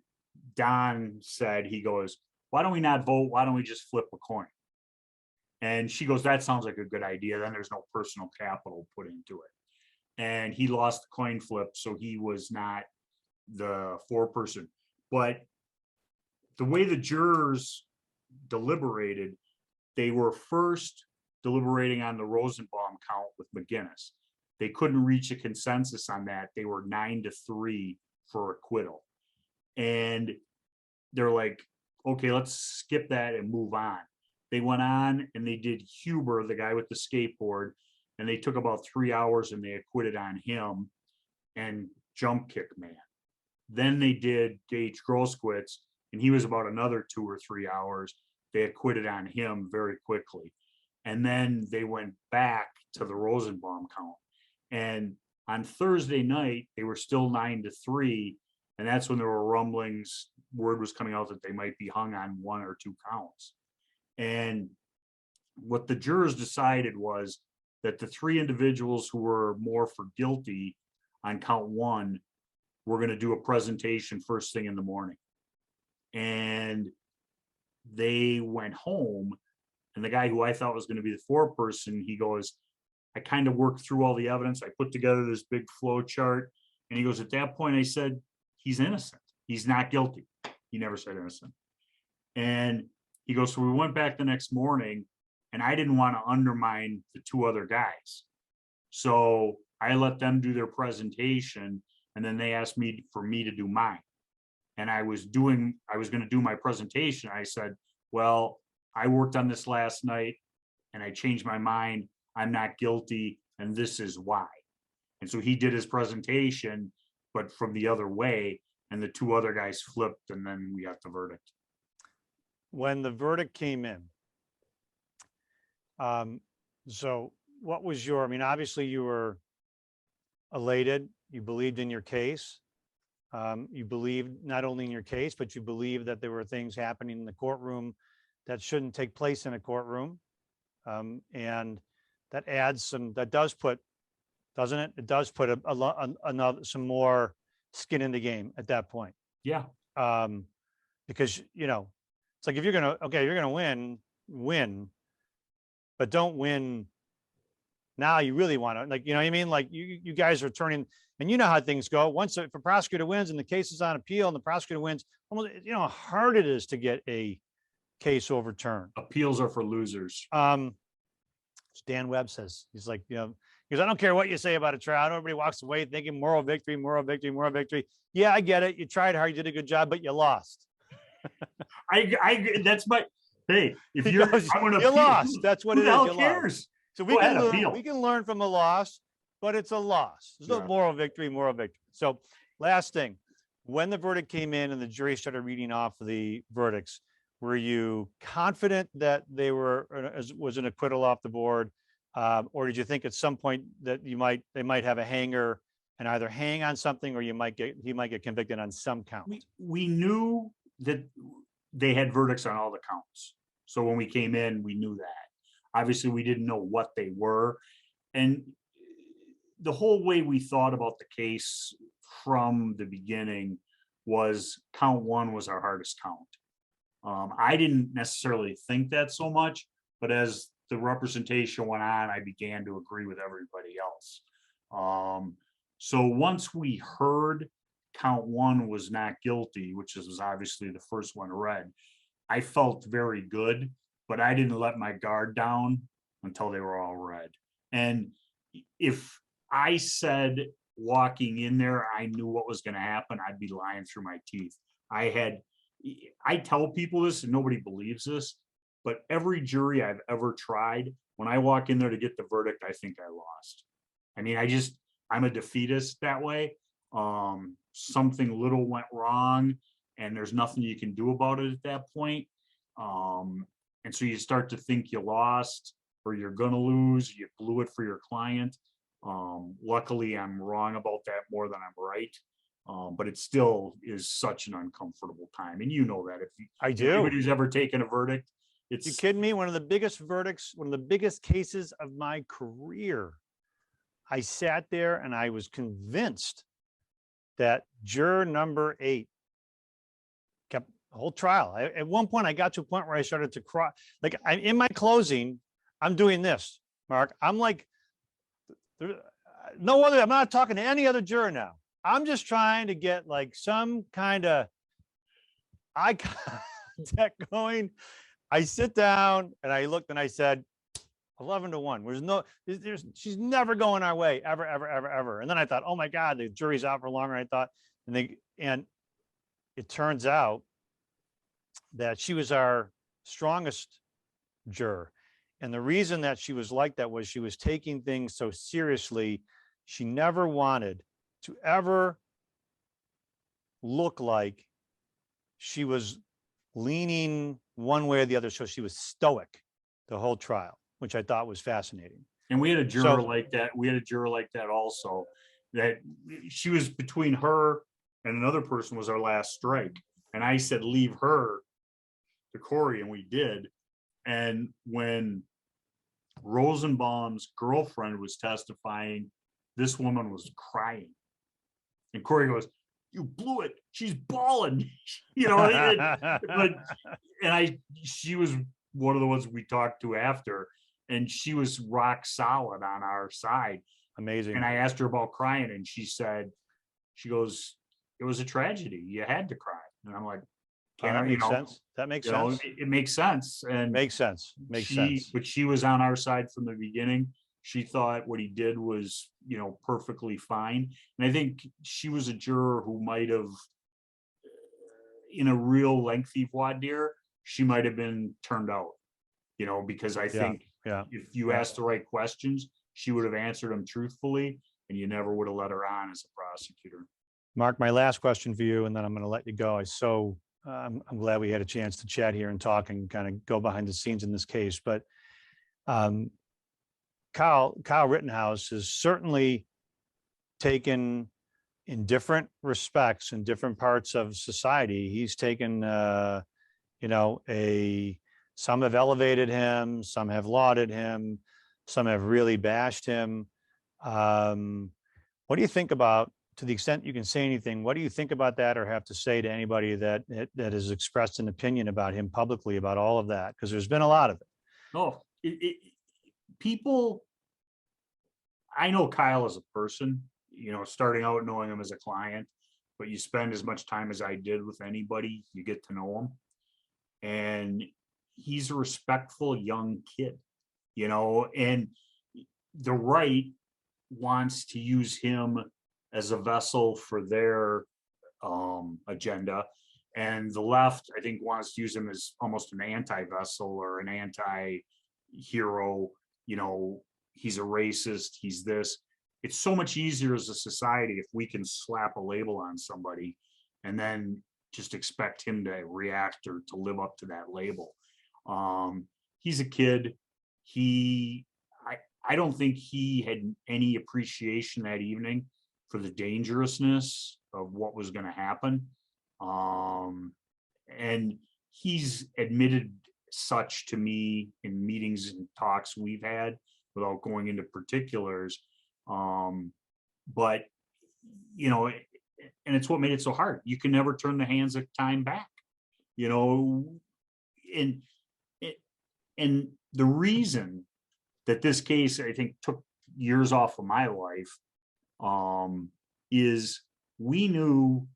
Don said, he goes, why don't we not vote? Why don't we just flip a coin? And she goes, that sounds like a good idea. Then there's no personal capital put into it. And he lost the coin flip, so he was not the 4-person. But the way the jurors deliberated, they were first deliberating on the Rosenbaum count with McGinnis. They couldn't reach a consensus on that. They were 9-3 for acquittal. And they're like, okay, let's skip that and move on. They went on and they did Huber, the guy with the skateboard, and they took about 3 hours and they acquitted on him and Jump Kick Man. Then they did Gage Grosskreutz, and he was about another 2 or 3 hours. They acquitted on him very quickly. And then they went back to the Rosenbaum count. And on Thursday night, they were still 9-3. And that's when there were rumblings, word was coming out that they might be hung on 1 or 2 counts. And what the jurors decided was that the 3 individuals who were more for guilty on count 1 were going to do a presentation first thing in the morning. And they went home, and the guy who I thought was going to be the foreperson, he goes, I kind of worked through all the evidence. I put together this big flow chart. And he goes, at that point, I said, he's innocent. He's not guilty. He never said innocent. And he goes, so we went back the next morning, and I didn't want to undermine the 2 other guys. So I let them do their presentation, and then they asked me for me to do mine. And I was going to do my presentation. I said, well, I worked on this last night and I changed my mind. I'm not guilty, and this is why. And so he did his presentation, but from the other way, and the 2 other guys flipped, and then we got the verdict. When the verdict came in, so what was your, I mean, obviously you were elated, you believed in your case. You believed not only in your case, but you believed that there were things happening in the courtroom that shouldn't take place in a courtroom. And that adds some, that does put, doesn't it? It does put another, some more skin in the game at that point. Yeah. Because, you know, it's like, if you're going to, okay, you're going to win, but don't win. Now you really want to, like, you know what I mean? Like you guys are turning, and you know how things go. Once if a prosecutor wins and the case is on appeal and the prosecutor wins, almost, you know how hard it is to get a case overturned. Appeals are for losers. Dan Webb says, he's like, you know, because I don't care what you say about a trial. Everybody walks away thinking moral victory, moral victory, moral victory. Yeah, I get it. You tried hard, you did a good job, but you lost. That's my, hey, if you're, you lost. That's what it is. Who the hell cares? So we can learn from a loss, but it's a loss. There's no moral victory, moral victory. So last thing, when the verdict came in and the jury started reading off the verdicts, were you confident that they was an acquittal off the board? Or did you think at some point that they might have a hanger and either hang on something, or he might get convicted on some count? We knew that they had verdicts on all the counts. So when we came in, we knew that. Obviously, we didn't know what they were. And the whole way we thought about the case from the beginning was count 1 was our hardest count. I didn't necessarily think that so much, but as the representation went on, I began to agree with everybody else. So once we heard count 1 was not guilty, which was obviously the first one read, I felt very good, but I didn't let my guard down until they were all read. And if I said walking in there, I knew what was going to happen, I'd be lying through my teeth. I tell people this and nobody believes this, but every jury I've ever tried, when I walk in there to get the verdict, I think I lost. I mean, I'm a defeatist that way. Something little went wrong and there's nothing you can do about it at that point. And so you start to think you lost or you're going to lose, you blew it for your client. Luckily, I'm wrong about that more than I'm right. But it still is such an uncomfortable time. And you know that if anybody who's ever taken a verdict, it's. You kidding me? One of the biggest verdicts, one of the biggest cases of my career. I sat there and I was convinced that juror number 8 kept the whole trial. At one point, I got to a point where I started to cry. Like in my closing, I'm doing this, Mark. I'm like, no other, I'm not talking to any other juror now. I'm just trying to get like some kind of eye contact going. I sit down and I looked and I said, 11-1. She's never going our way, ever, ever, ever, ever. And then I thought, oh my God, the jury's out for longer. I thought, and it turns out that she was our strongest juror. And the reason that she was like that was she was taking things so seriously. She never wanted to ever look like she was leaning one way or the other. So she was stoic the whole trial, which I thought was fascinating. And we had a juror like that. We had a juror like that also, that she was between her and another person was our last strike. And I said, leave her to Corey, and we did. And when Rosenbaum's girlfriend was testifying, this woman was crying. And Corey goes, you blew it. She's bawling. You know, she was one of the ones we talked to after, and she was rock solid on our side. Amazing. And I asked her about crying, and she goes, it was a tragedy. You had to cry. And I'm like, that makes sense. That makes sense. It makes sense. And makes sense. But she was on our side from the beginning. She thought what he did was, perfectly fine. And I think she was a juror who might have, in a real lengthy voir dire, she might have been turned out, because I think if you asked the right questions, she would have answered them truthfully, and you never would have let her on as a prosecutor. Mark, my last question for you, and then I'm going to let you go. I'm glad we had a chance to chat here and talk and kind of go behind the scenes in this case. But Kyle Rittenhouse is certainly taken, in different respects, in different parts of society, he's taken, some have elevated him, some have lauded him, some have really bashed him. What do you think about, to the extent you can say anything, what do you think about that, or have to say to anybody that has expressed an opinion about him publicly about all of that? Because there's been a lot of it. Oh, people, I know Kyle as a person, starting out knowing him as a client, but you spend as much time as I did with anybody, you get to know him. And he's a respectful young kid, and the right wants to use him as a vessel for their agenda. And the left, I think, wants to use him as almost an anti-vessel or an anti-hero. He's a racist, he's this. It's so much easier as a society if we can slap a label on somebody and then just expect him to react or to live up to that label. He's a kid. I don't think he had any appreciation that evening for the dangerousness of what was going to happen. And he's admitted such to me in meetings and talks we've had, without going into particulars. But, and it's what made it so hard. You can never turn the hands of time back, and the reason that this case, I think, took years off of my life, is we knew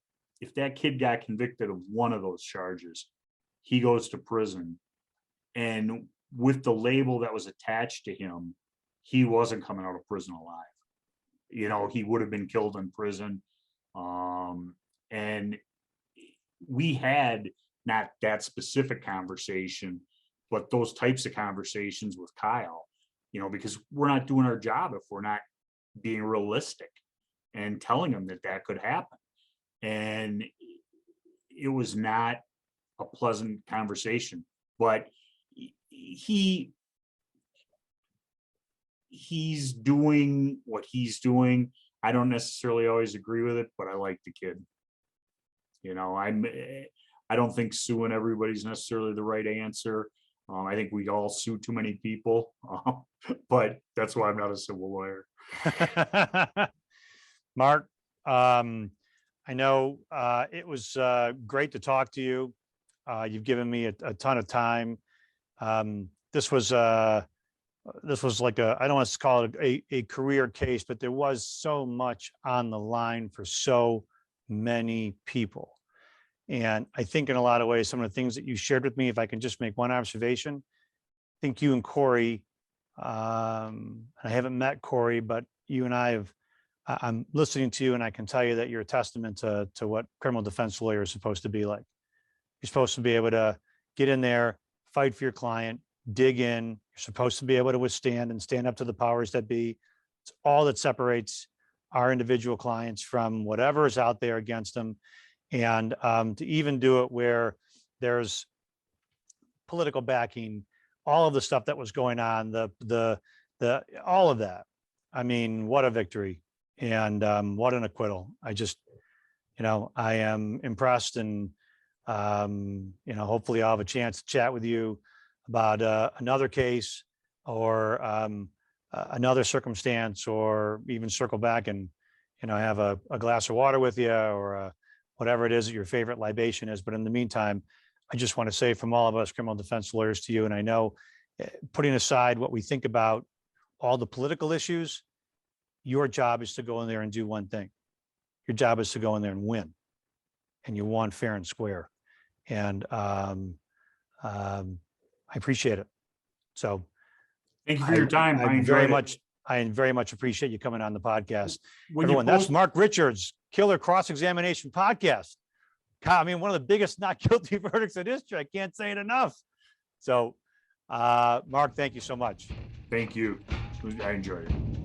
if that kid got convicted of one of those charges, he goes to prison. And with the label that was attached to him, he wasn't coming out of prison alive. He would have been killed in prison. And we had not that specific conversation, but those types of conversations with Kyle, because we're not doing our job if we're not being realistic and telling him that could happen. And it was not a pleasant conversation, but he's doing what he's doing. I don't necessarily always agree with it, but I like the kid. I don't think suing everybody's necessarily the right answer. I think we all sue too many people, but that's why I'm not a civil lawyer. Mark, I know it was great to talk to you. You've given me a ton of time. This was like I don't want to call it a career case, but there was so much on the line for so many people. And I think in a lot of ways, some of the things that you shared with me, if I can just make one observation, I think you and Corey I haven't met Corey, but you and I have, I'm listening to you and I can tell you that you're a testament to what criminal defense lawyer is supposed to be like. You're supposed to be able to get in there, fight for your client, dig in. You're supposed to be able to withstand and stand up to the powers that be. It's all that separates our individual clients from whatever is out there against them. And to even do it where there's political backing, all of the stuff that was going on, the all of that. I mean, what a victory and what an acquittal. I just, I am impressed, and hopefully I'll have a chance to chat with you about another case or another circumstance, or even circle back and, have a glass of water with you, or whatever it is that your favorite libation is. But in the meantime, I just want to say from all of us criminal defense lawyers to you, and I know putting aside what we think about all the political issues, your job is to go in there and do one thing. Your job is to go in there and win. And you won fair and square. And I appreciate it. So Thank you for your time. I very much appreciate you coming on the podcast. When Everyone, that's Mark Richards, Killer Cross-Examination Podcast. God, I mean, one of the biggest not guilty verdicts in history. I can't say it enough. So, Mark, thank you so much. Thank you. I enjoyed it.